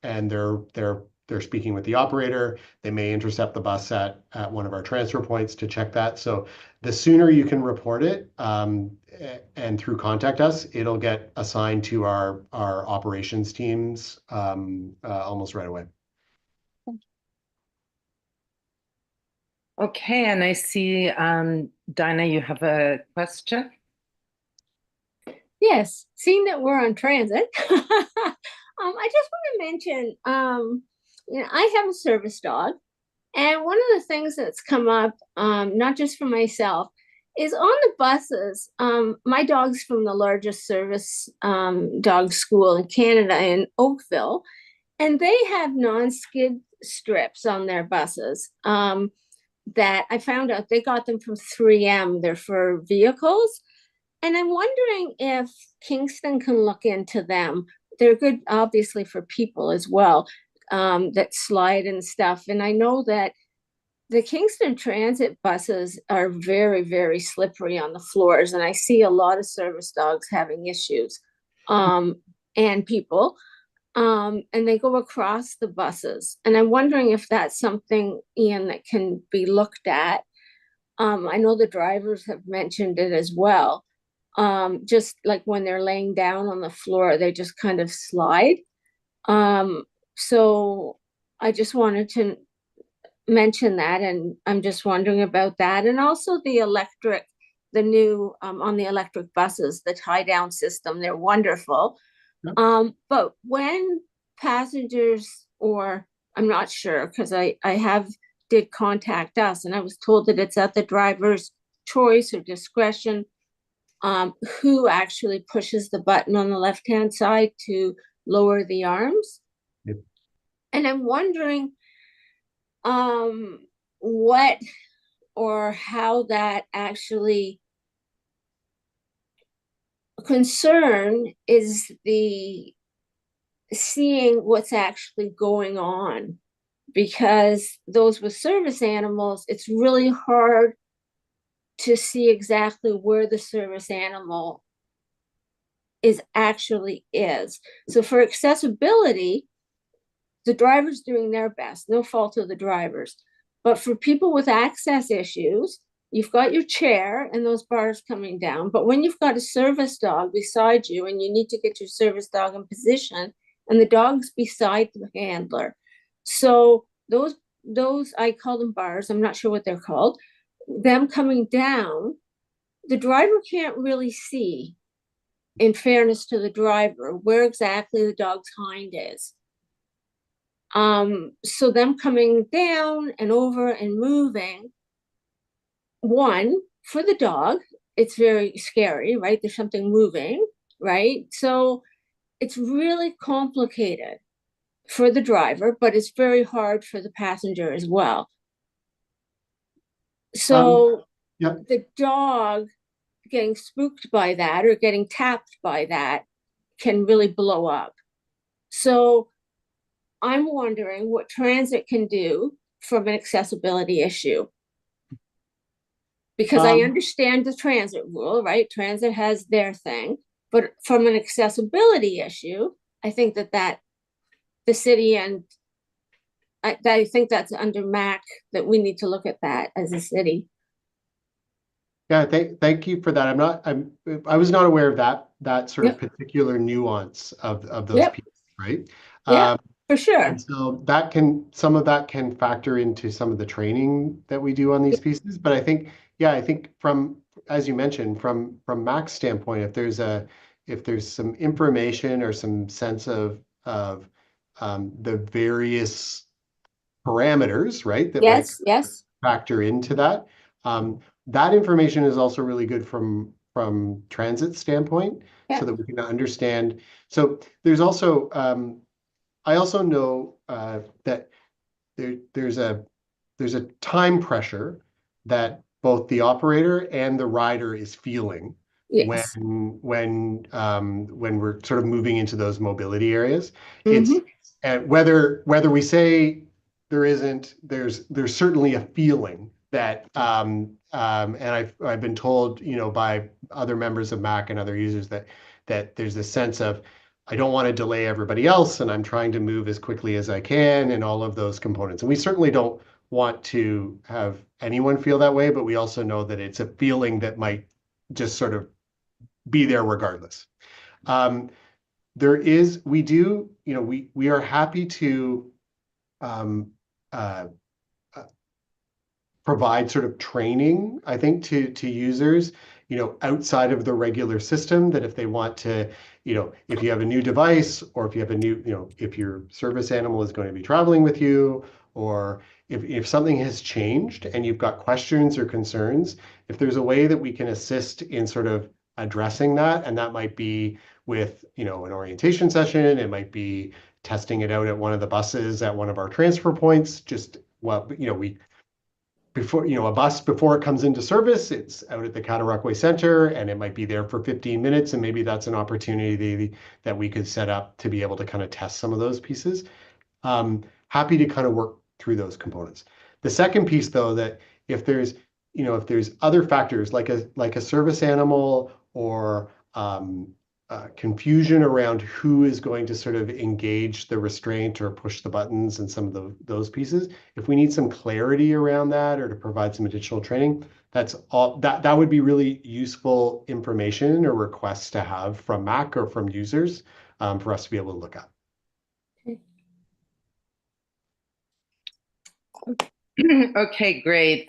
and they're speaking with the operator. They may intercept the bus at one of our transfer points to check that. So the sooner you can report it and through contact us, it'll get assigned to our operations teams almost right away. Okay, and I see, Dinah, you have a question? Yes, seeing that we're on transit, I just want to mention, I have a service dog, and one of the things that's come up, not just for myself, is on the buses. My dog's from the largest service dog school in Canada in Oakville, and they have non-skid strips on their buses. That I found out they got them from 3M. They're for vehicles. And I'm wondering if Kingston can look into them. They're good, obviously, for people as well, that slide and stuff. And I know that the Kingston transit buses are very, very slippery on the floors. And I see a lot of service dogs having issues, and people. And they go across the buses. And I'm wondering if that's something, Ian, that can be looked at. I know the drivers have mentioned it as well. Just like when they're laying down on the floor, they just kind of slide. So I just wanted to mention that, and I'm just wondering about that. And also the new on the electric buses, the tie down system, they're wonderful. But when passengers, or I'm not sure, because I did contact us and I was told that it's at the driver's choice or discretion, who actually pushes the button on the left-hand side to lower the arms. Yep. And I'm wondering what or how that actually concern is the seeing what's actually going on, because those with service animals, it's really hard to see exactly where the service animal is. So for accessibility, the driver's doing their best, no fault of the drivers. But for people with access issues, you've got your chair and those bars coming down. But when you've got a service dog beside you and you need to get your service dog in position and the dog's beside the handler. So those I call them bars, I'm not sure what they're called, them coming down, the driver can't really see, in fairness to the driver, where exactly the dog's hind is. So them coming down and over and moving, one, for the dog, it's very scary, right? There's something moving, right? So it's really complicated for the driver, but it's very hard for the passenger as well. So the dog getting spooked by that or getting tapped by that can really blow up. So I'm wondering what transit can do from an accessibility issue. Because I understand the transit rule, right? Transit has their thing. But from an accessibility issue, I think that the city, and I think that's under MAC, that we need to look at that as a city. Yeah, thank you for that. I was not aware of that sort of particular nuance of those pieces, right? For sure. And so some of that can factor into some of the training that we do on these pieces. But I think from, as you mentioned, from Mac's standpoint, if there's some information or some sense of the various parameters, right, that might Yes. factor into that. That information is also really good from transit standpoint, Yeah. so that we can understand. So there's also I also know that there's a time pressure that both the operator and the rider is feeling Yes. when we're sort of moving into those mobility areas. Mhm. And whether we say there isn't, there's certainly a feeling that and I've been told, by other members of MAC and other users that there's this sense of, I don't want to delay everybody else, and I'm trying to move as quickly as I can, and all of those components. And we certainly don't want to have anyone feel that way, but we also know that it's a feeling that might just sort of be there regardless. We are happy to um, uh, provide sort of training, I think, to users, outside of the regular system, that if they want to, if you have a new device, or if you have a new, if your service animal is going to be traveling with you, or if something has changed and you've got questions or concerns, if there's a way that we can assist in sort of addressing that, and that might be with, an orientation session, it might be testing it out at one of the buses at one of our transfer points, just before, a bus, before it comes into service, it's out at the Cataraqui Center, and it might be there for 15 minutes. And maybe that's an opportunity that we could set up to be able to kind of test some of those pieces. Happy to kind of work through those components. The second piece, though, that if there's other factors like a service animal, or confusion around who is going to sort of engage the restraint or push the buttons and some of those pieces, if we need some clarity around that, or to provide some additional training, that would be really useful information or requests to have from MAC or from users, for us to be able to look at. Okay, great.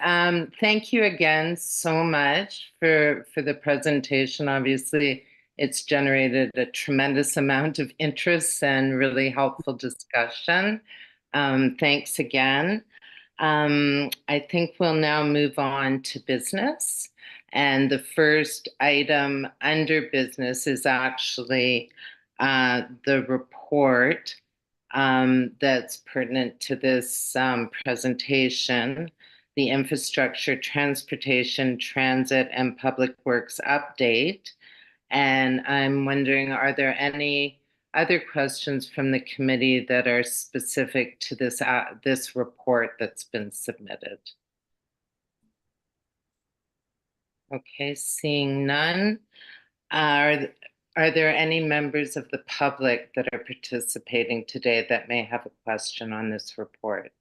Thank you again so much for the presentation. Obviously, it's generated a tremendous amount of interest and really helpful discussion. Thanks again. I think we'll now move on to business. And the first item under business is actually the report that's pertinent to this presentation, the Infrastructure, Transportation, Transit, and Public Works Update. And I'm wondering, are there any other questions from the committee that are specific to this report that's been submitted? Okay, seeing none. Are there any members of the public that are participating today that may have a question on this report?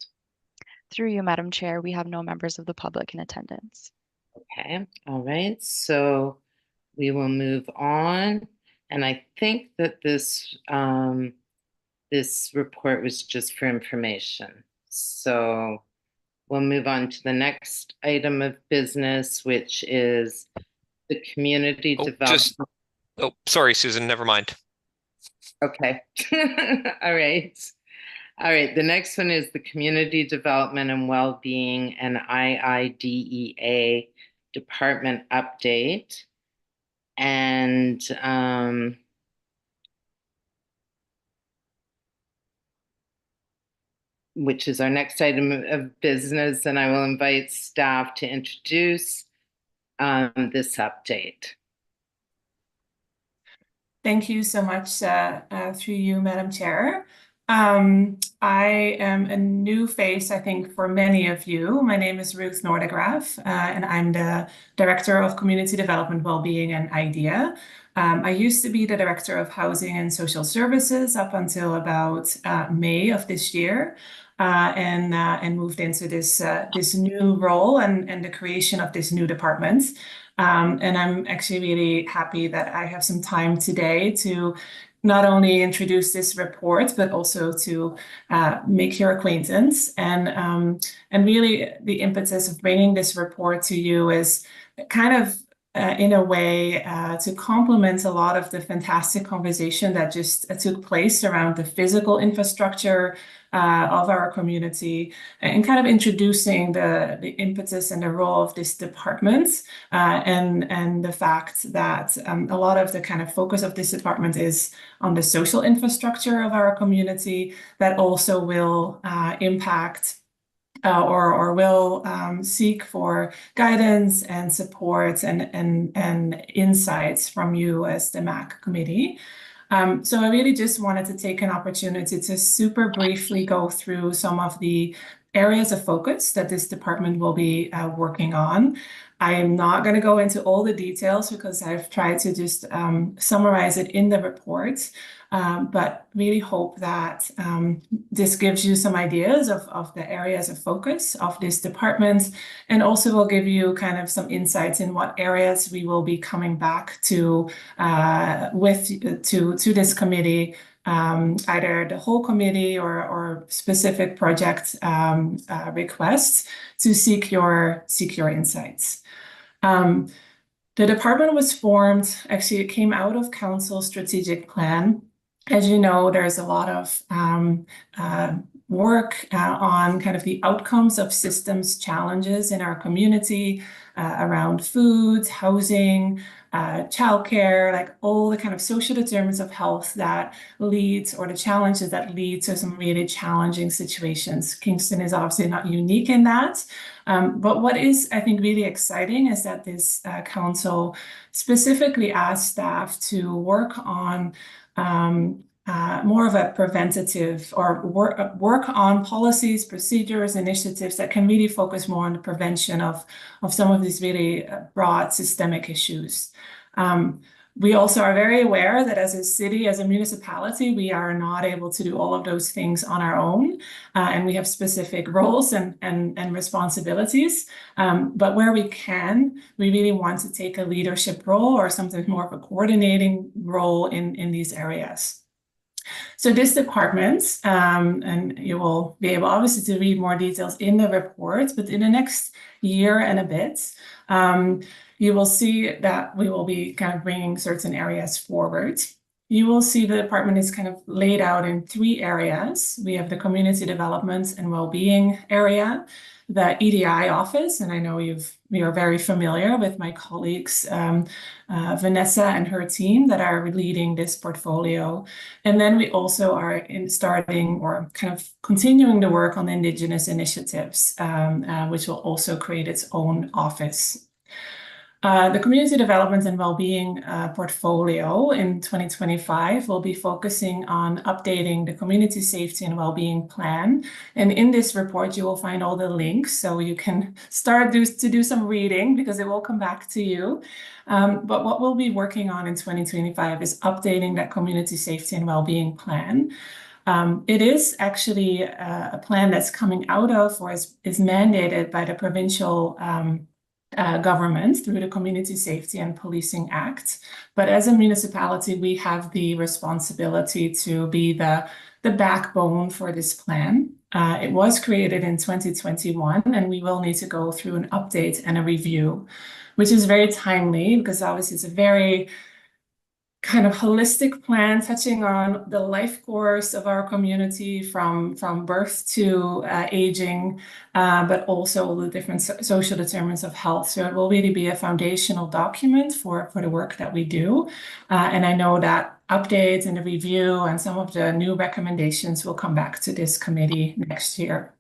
Through you, Madam Chair, we have no members of the public in attendance. Okay, all right, so we will move on. And I think that this report was just for information. So we'll move on to the next item of business, which is the community development. Oh, sorry, Susan, never mind. Okay. All right. All right. The next one is the Community Development and Wellbeing and IIDEA Department Update. And which is our next item of business. And I will invite staff to introduce this update. Thank you so much, through you, Madam Chair. I am a new face, I think, for many of you. My name is Ruth Noordegraaf, and I'm the Director of Community Development, Wellbeing, and IDEA. I used to be the Director of Housing and Social Services up until about May of this year, and moved into this new role and the creation of this new department. And I'm actually really happy that I have some time today to not only introduce this report, but also to make your acquaintance. And really the impetus of bringing this report to you is kind of in a way to complement a lot of the fantastic conversation that just took place around the physical infrastructure of our community, and kind of introducing the impetus and the role of this department, and the fact that a lot of the kind of focus of this department is on the social infrastructure of our community that also will impact or will seek for guidance and support and insights from you as the MAC committee. So I really just wanted to take an opportunity to super briefly go through some of the areas of focus that this department will be working on. I am not going to go into all the details because I've tried to just summarize it in the report, but really hope that this gives you some ideas of the areas of focus of this department, and also will give you kind of some insights in what areas we will be coming back to to this committee, either the whole committee or specific project requests to seek your insights. The department was formed, actually it came out of Council's strategic plan. As you know, there's a lot of work on kind of the outcomes of systems challenges in our community around food, housing, childcare, like all the kind of social determinants of health that leads, or the challenges that lead to some really challenging situations. Kingston is obviously not unique in that. But what is, I think, really exciting is that this council specifically asked staff to work on more of a preventative, or work on policies, procedures, initiatives that can really focus more on the prevention of some of these really broad systemic issues. We also are very aware that as a city, as a municipality, we are not able to do all of those things on our own, and we have specific roles and responsibilities. But where we can, we really want to take a leadership role or something more of a coordinating role in these areas. So this department, and you will be able obviously to read more details in the report, but in the next year and a bit, you will see that we will be kind of bringing certain areas forward. You will see the department is kind of laid out in 3 areas. We have the community development and well-being area, the EDI office, and I know you are very familiar with my colleagues, Vanessa and her team that are leading this portfolio. And then we also are starting or kind of continuing the work on Indigenous initiatives, which will also create its own office. The community development and well-being portfolio in 2025 will be focusing on updating the community safety and well-being plan. And in this report, you will find all the links, so you can start to do some reading because it will come back to you. But what we'll be working on in 2025 is updating that community safety and well-being plan. It is actually a plan that's coming out of, or is mandated by the provincial government through the Community Safety and Policing Act. But as a municipality, we have the responsibility to be the backbone for this plan. It was created in 2021, and we will need to go through an update and a review, which is very timely because obviously it's a very kind of holistic plan touching on the life course of our community from birth to aging, but also the different social determinants of health. So it will really be a foundational document for the work that we do. And I know that updates and the review and some of the new recommendations will come back to this committee next year.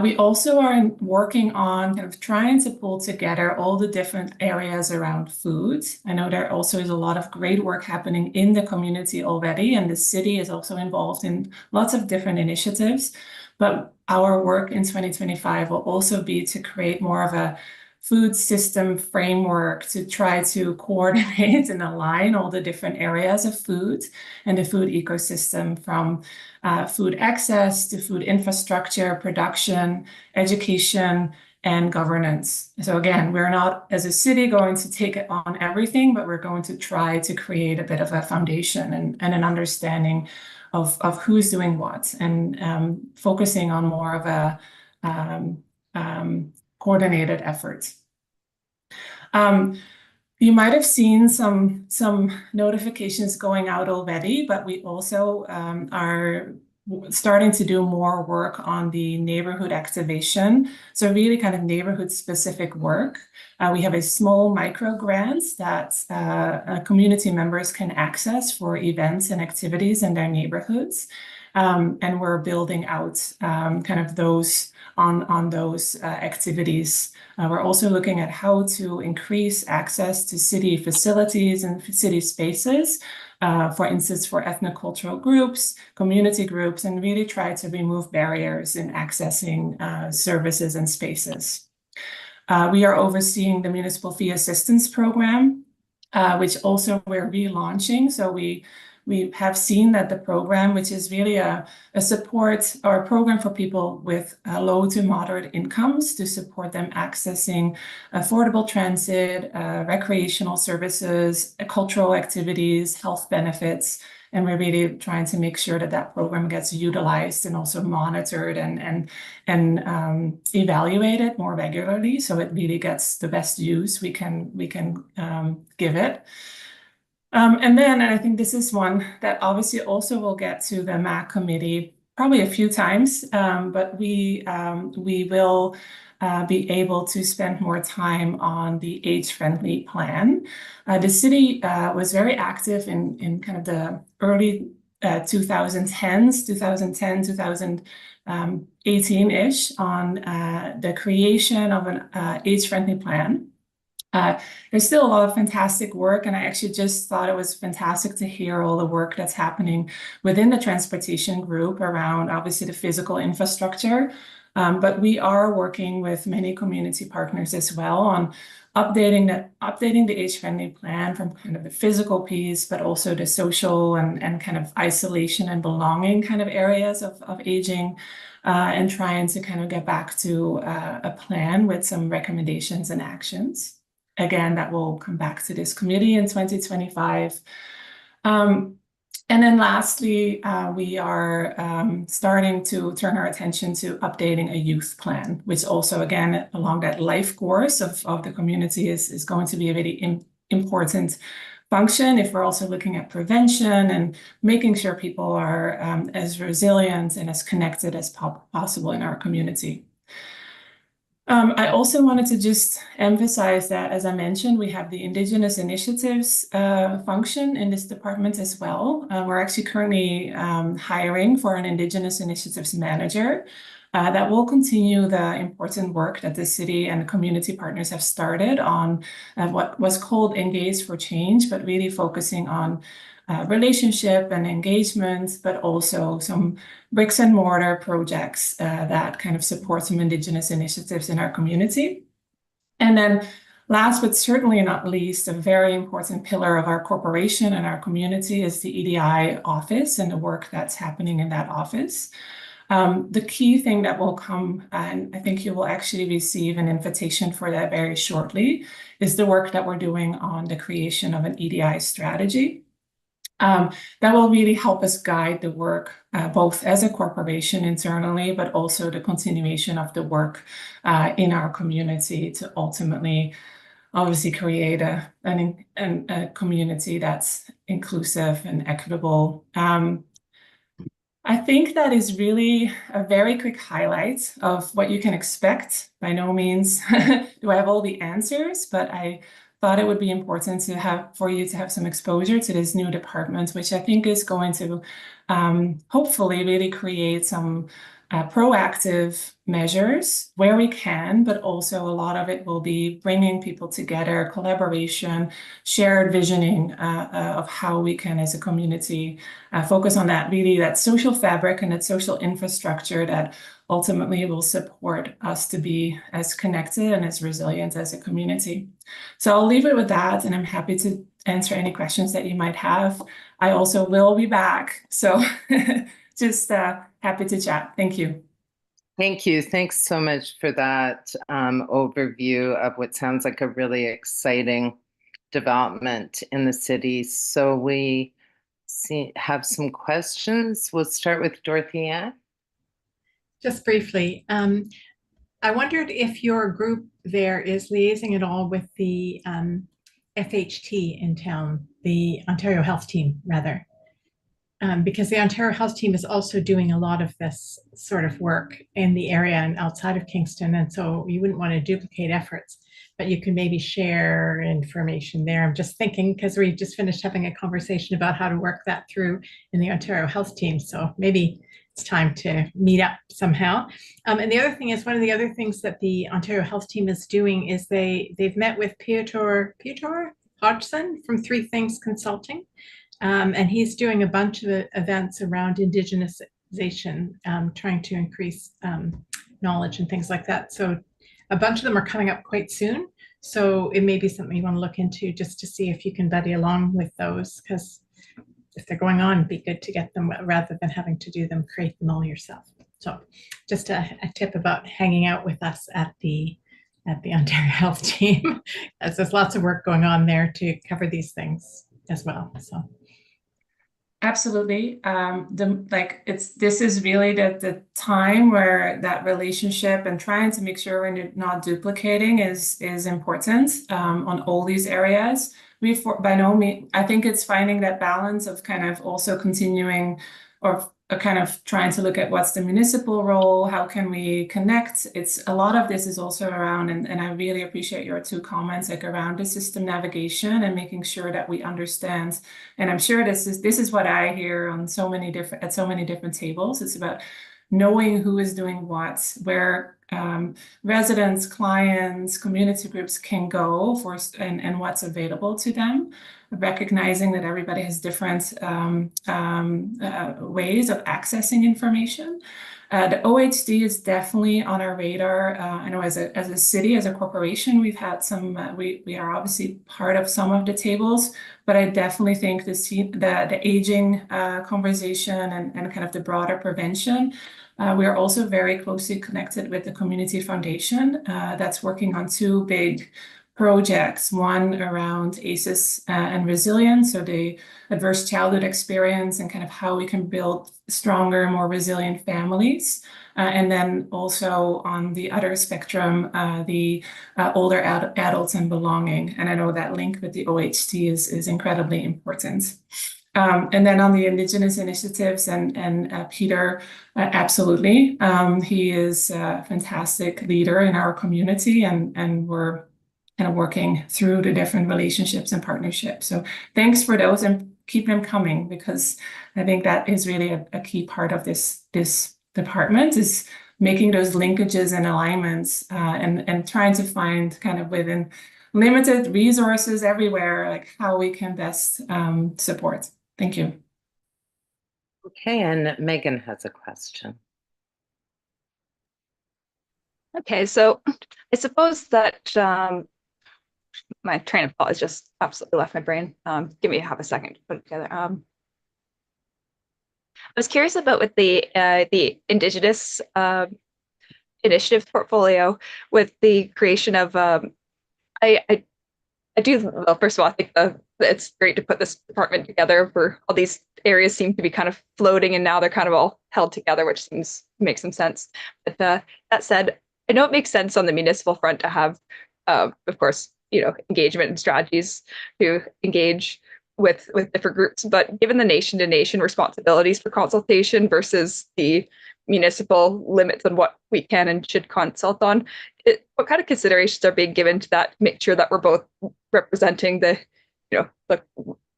We also are working on kind of trying to pull together all the different areas around food. I know there also is a lot of great work happening in the community already, and the city is also involved in lots of different initiatives. But our work in 2025 will also be to create more of a food system framework to try to coordinate and align all the different areas of food and the food ecosystem, from food access to food infrastructure, production, education, and governance. So again, we're not as a city going to take on everything, but we're going to try to create a bit of a foundation and an understanding of who's doing what, and focusing on more of a coordinated effort. You might have seen some notifications going out already, but we also are starting to do more work on the neighborhood activation. So really kind of neighborhood specific work. We have a small micro grant that community members can access for events and activities in their neighborhoods. And we're building out kind of those on those activities. We're also looking at how to increase access to city facilities and city spaces, for instance, for ethnocultural groups, community groups, and really try to remove barriers in accessing services and spaces. We are overseeing the Municipal Fee Assistance Program, which also we're relaunching. So we have seen that the program, which is really a support or a program for people with low to moderate incomes to support them accessing affordable transit, recreational services, cultural activities, health benefits. And we're really trying to make sure that that program gets utilized and also monitored and evaluated more regularly, so it really gets the best use we can give it. And I think this is one that obviously also will get to the MAC committee probably a few times, but we will be able to spend more time on the age-friendly plan. The city was very active in kind of the early 2010s, 2018-ish on the creation of an age-friendly plan. There's still a lot of fantastic work, and I actually just thought it was fantastic to hear all the work that's happening within the transportation group around obviously the physical infrastructure. But we are working with many community partners as well on updating the age-friendly plan from kind of the physical piece, but also the social and kind of isolation and belonging kind of areas of aging, and trying to kind of get back to a plan with some recommendations and actions. Again, that will come back to this committee in 2025. And then lastly, we are starting to turn our attention to updating a youth plan, which also, again, along that life course of the community is going to be a very important function if we're also looking at prevention and making sure people are as resilient and as connected as possible in our community. I also wanted to just emphasize that, as I mentioned, we have the Indigenous Initiatives function in this department as well. We're actually currently hiring for an Indigenous Initiatives manager that will continue the important work that the city and community partners have started on what was called Engage for Change, but really focusing on relationship and engagement, but also some bricks and mortar projects that kind of support some Indigenous initiatives in our community. And then last, but certainly not least, a very important pillar of our corporation and our community is the EDI office and the work that's happening in that office. The key thing that will come, and I think you will actually receive an invitation for that very shortly, is the work that we're doing on the creation of an EDI strategy. That will really help us guide the work, both as a corporation internally, but also the continuation of the work in our community to ultimately, obviously, create a community that's inclusive and equitable. I think that is really a very quick highlight of what you can expect. By no means do I have all the answers, but I thought it would be important for you to have some exposure to this new department, which I think is going to hopefully really create some proactive measures where we can, but also a lot of it will be bringing people together, collaboration, shared visioning of how we can, as a community, focus on that social fabric and that social infrastructure that ultimately will support us to be as connected and as resilient as a community. So I'll leave it with that, and I'm happy to answer any questions that you might have. I also will be back, so just happy to chat. Thank you. Thank you. Thanks so much for that overview of what sounds like a really exciting development in the city. So we have some questions. We'll start with Dorothy Ann. Just briefly, I wondered if your group there is liaising at all with the FHT in town, the Ontario Health Team, rather. Because the Ontario Health Team is also doing a lot of this sort of work in the area and outside of Kingston. And so you wouldn't want to duplicate efforts, but you can maybe share information there. I'm just thinking, because we just finished having a conversation about how to work that through in the Ontario Health Team. So maybe it's time to meet up somehow. And the other thing is, one of the other things that the Ontario Health Team is doing is they've met with Piotr Hodgson from Three Things Consulting. And he's doing a bunch of events around indigenization, trying to increase knowledge and things like that. So a bunch of them are coming up quite soon. So it may be something you want to look into just to see if you can buddy along with those, because if they're going on, it'd be good to get them rather than having to create them all yourself. So just a tip about hanging out with us at the Ontario Health Team, as there's lots of work going on there to cover these things as well. So. Absolutely. This is really the time where that relationship and trying to make sure we're not duplicating is important on all these areas. By no means, I think it's finding that balance of kind of also continuing or kind of trying to look at what's the municipal role, how can we connect. It's a lot of this is also around, and I really appreciate your two comments, like around the system navigation and making sure that we understand. And I'm sure this is what I hear on so many different tables. It's about knowing who is doing what, where residents, clients, community groups can go for, and what's available to them. Recognizing that everybody has different ways of accessing information. The OHD is definitely on our radar. I know as a city, as a corporation, we've had some, we are obviously part of some of the tables, but I definitely think the aging conversation and kind of the broader prevention. We are also very closely connected with the Community Foundation that's working on two big projects, one around ACEs and resilience, so the adverse childhood experience and kind of how we can build stronger, more resilient families. And then also on the other spectrum, the older adults and belonging. And I know that link with the OHT is incredibly important. And then on the Indigenous initiatives and Peter, absolutely. He is a fantastic leader in our community, and we're kind of working through the different relationships and partnerships. So thanks for those, and keep them coming, because I think that is really a key part of this department, is making those linkages and alignments and trying to find kind of within limited resources everywhere, like how we can best support. Thank you. Okay, and Megan has a question. Okay, so I suppose that my train of thought has just absolutely left my brain. Give me half a second to put it together. I was curious about with the Indigenous initiative portfolio, with the creation of I do, well, first of all, I think it's great to put this department together, for all these areas seem to be kind of floating, and now they're kind of all held together, which makes some sense. But that said, I know it makes sense on the municipal front to have, of course, engagement and strategies to engage with different groups. But given the nation-to-nation responsibilities for consultation versus the municipal limits on what we can and should consult on, what kind of considerations are being given to that to make sure that we're both representing the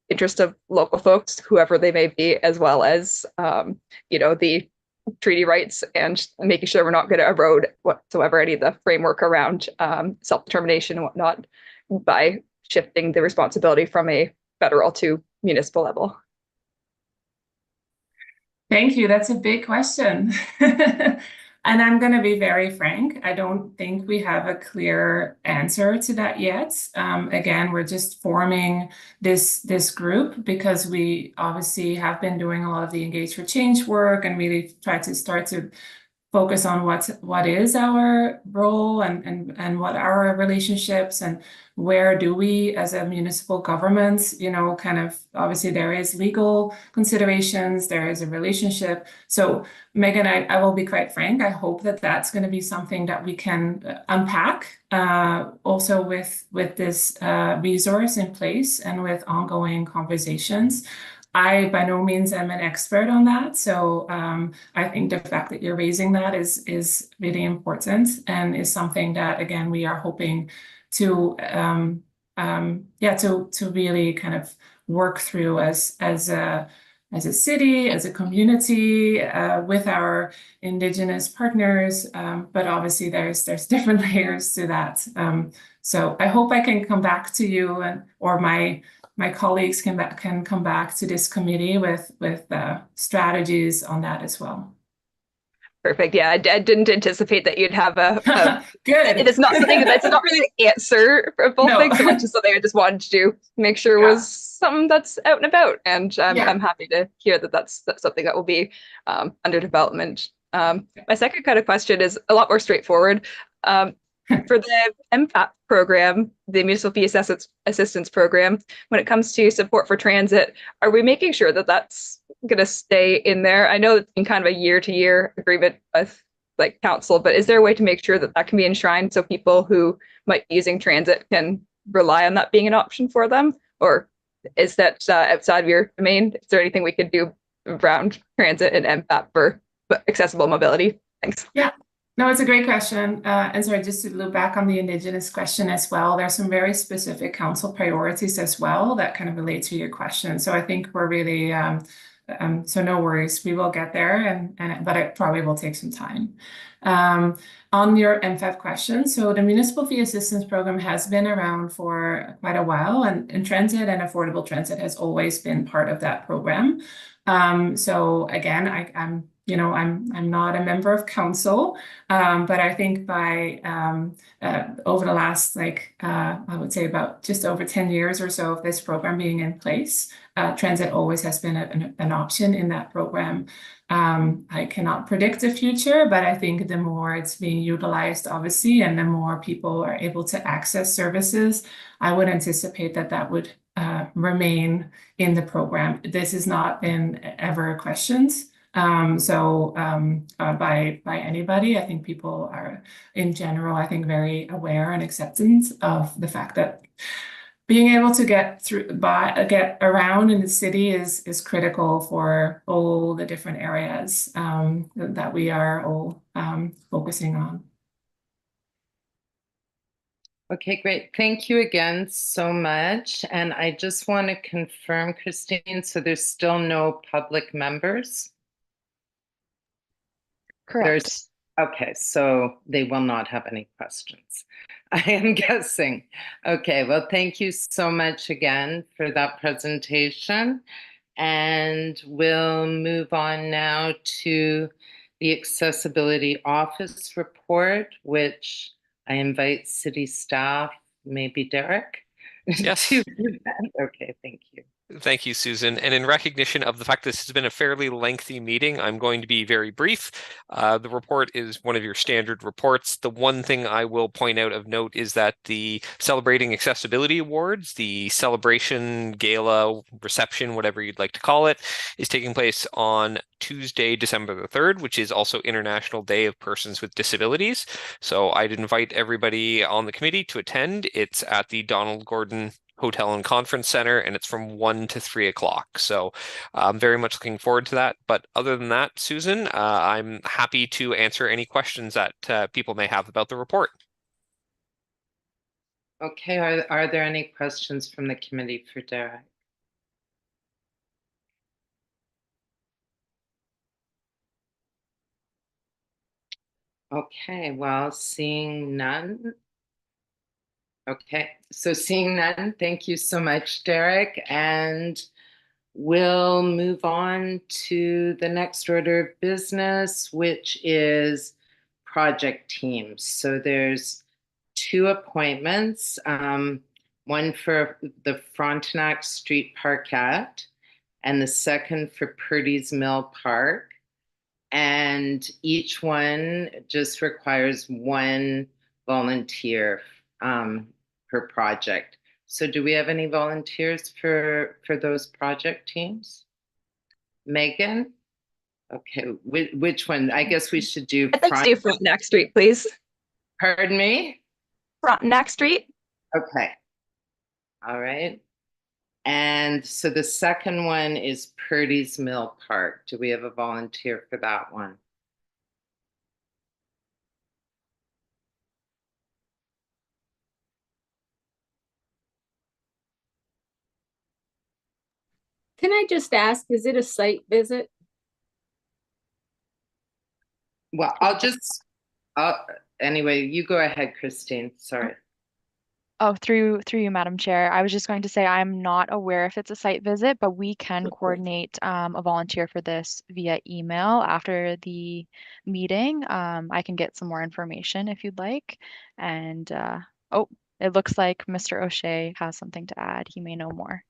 interest of local folks, whoever they may be, as well as the treaty rights, and making sure we're not going to erode whatsoever any of the framework around self-determination and whatnot by shifting the responsibility from a federal to municipal level? Thank you. That's a big question. And I'm going to be very frank. I don't think we have a clear answer to that yet. Again, we're just forming this group because we obviously have been doing a lot of the Engage for Change work and really try to start to focus on what is our role and what are our relationships and where do we as a municipal government, kind of obviously there is legal considerations, there is a relationship. So Megan, I will be quite frank, I hope that that's going to be something that we can unpack also with this resource in place and with ongoing conversations. I by no means am an expert on that, so I think the fact that you're raising that is really important and is something that again we are hoping to to really kind of work through as a city, as a community, with our Indigenous partners, but obviously there's different layers to that. So I hope I can come back to you or my colleagues can come back to this committee with strategies on that as well. Perfect. Yeah, I didn't anticipate that you'd have a good. It is not something that's not really an answer for both things. So much just something I just wanted to make sure was something that's out and about. And I'm happy to hear that that's something that will be under development. My second kind of question is a lot more straightforward. For the MPAP program, the Municipal Fee Assistance Program, when it comes to support for transit, are we making sure that that's going to stay in there? I know it's been kind of a year-to-year agreement with like council, but is there a way to make sure that that can be enshrined so people who might be using transit can rely on that being an option for them? Or is that outside of your domain? Is there anything we could do around transit and MPAP for accessible mobility? Thanks. Yeah. No, it's a great question. And sorry, just to look back on the Indigenous question as well, there's some very specific council priorities as well that kind of relate to your question. So I think we're really, so no worries, we will get there, but it probably will take some time. On your MFAP question, so the Municipal Fee Assistance Program has been around for quite a while, and transit and affordable transit has always been part of that program. So again, I'm not a member of council, but I think by over the last I would say about just over 10 years or so of this program being in place, transit always has been an option in that program. I cannot predict the future, but I think the more it's being utilized, obviously, and the more people are able to access services, I would anticipate that would remain in the program. This has not been ever questioned. By anybody, I think people are in general, I think very aware and acceptant of the fact that being able to get around in the city is critical for all the different areas that we are all focusing on. Okay, great. Thank you again so much. And I just want to confirm, Christine, so there's still no public members? Correct. Okay, so they will not have any questions, I am guessing. Okay, well, thank you so much again for that presentation. And we'll move on now to the Accessibility Office report, which I invite city staff, maybe Derek, Yes. to present. Okay, thank you. Thank you, Susan. And in recognition of the fact this has been a fairly lengthy meeting, I'm going to be very brief. The report is one of your standard reports. The one thing I will point out of note is that the Celebrating Accessibility Awards, the celebration, gala, reception, whatever you'd like to call it, is taking place on Tuesday, December the 3rd, which is also International Day of Persons with Disabilities. So I'd invite everybody on the committee to attend. It's at the Donald Gordon Hotel and Conference Center, and it's from 1 to 3 o'clock. So I'm very much looking forward to that. But other than that, Susan, I'm happy to answer any questions that people may have about the report. Okay, are there any questions from the committee for Derek? Okay, well, seeing none. Okay, so seeing none, thank you so much, Derek. And we'll move on to the next order of business, which is project teams. So there's 2 appointments, one for the Frontenac Street Parkette and the second for Purdy's Mill Park. And each one just requires one volunteer per project. So do we have any volunteers for those project teams? Megan? Okay, which one? I guess we should do. I'd like to do Frontenac Street, please. Pardon me? Frontenac Street. Okay. All right. And so the second one is Purdy's Mill Park. Do we have a volunteer for that one? Can I just ask, is it a site visit? Well, anyway, you go ahead, Christine. Sorry. Oh, through you, Madam Chair. I was just going to say I'm not aware if it's a site visit, but we can coordinate a volunteer for this via email after the meeting. I can get some more information if you'd like. And oh, it looks like Mr. O'Shea has something to add. He may know more.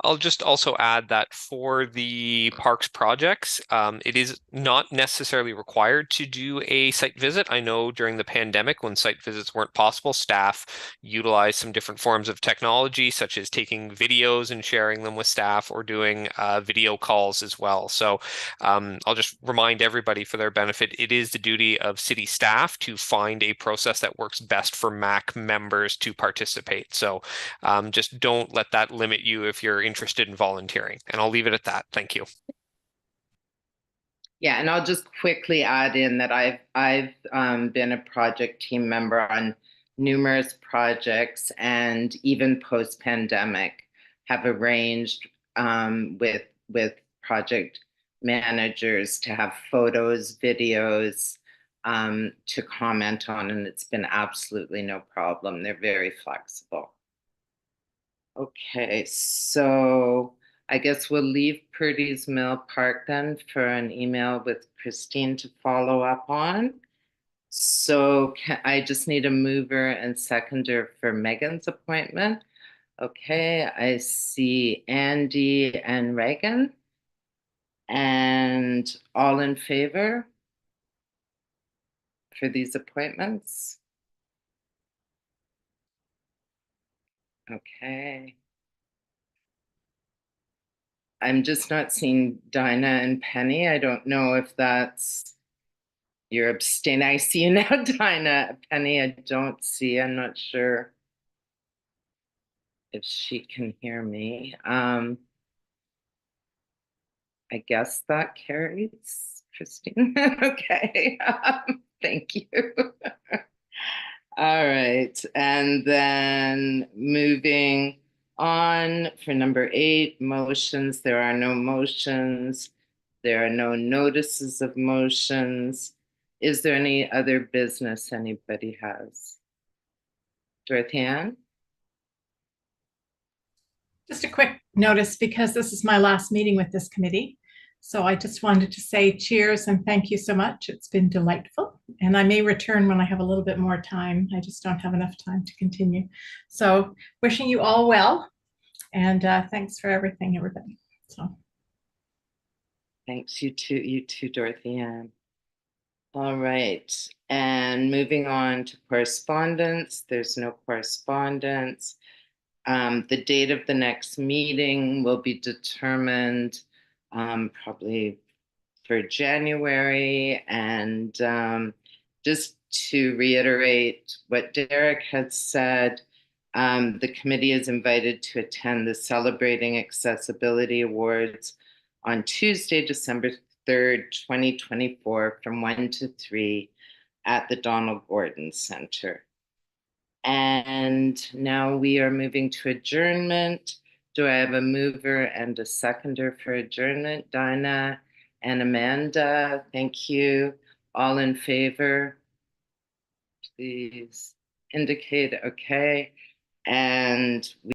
I'll just also add that for the parks projects, it is not necessarily required to do a site visit. I know during the pandemic, when site visits weren't possible, staff utilized some different forms of technology, such as taking videos and sharing them with staff, or doing video calls as well. So I'll just remind everybody, for their benefit, it is the duty of city staff to find a process that works best for MAC members to participate. So just don't let that limit you if you're interested in volunteering. And I'll leave it at that. Thank you. Yeah, and I'll just quickly add in that I've been a project team member on numerous projects, and even post-pandemic have arranged with project managers to have photos, videos to comment on, and it's been absolutely no problem. They're very flexible. Okay, so I guess we'll leave Purdy's Mill Park then for an email with Christine to follow up on. So I just need a mover and seconder for Megan's appointment. Okay, I see Andy and Reagan. And all in favor for these appointments? Okay. I'm just not seeing Dinah and Penny. I don't know if that's you're abstaining. I see you now, Dinah. Penny, I don't see. I'm not sure if she can hear me. I guess that carries, Christine. Okay. Thank you. All right. And then moving on for number 8, motions. There are no motions. There are no notices of motions. Is there any other business anybody has? Dorothy Ann? Just a quick notice, because this is my last meeting with this committee. So I just wanted to say cheers and thank you so much. It's been delightful. And I may return when I have a little bit more time. I just don't have enough time to continue. So wishing you all well. And thanks for everything, everybody. So thanks, you too, Dorothy Ann. All right. And moving on to correspondence. There's no correspondence. The date of the next meeting will be determined probably for January. And just to reiterate what Derek had said, the committee is invited to attend the Celebrating Accessibility Awards on Tuesday, December 3rd, 2024, from 1 to 3 at the Donald Gordon Center. And now we are moving to adjournment. Do I have a mover and a seconder for adjournment? Dinah and Amanda, thank you. All in favor? Please indicate. Okay. And we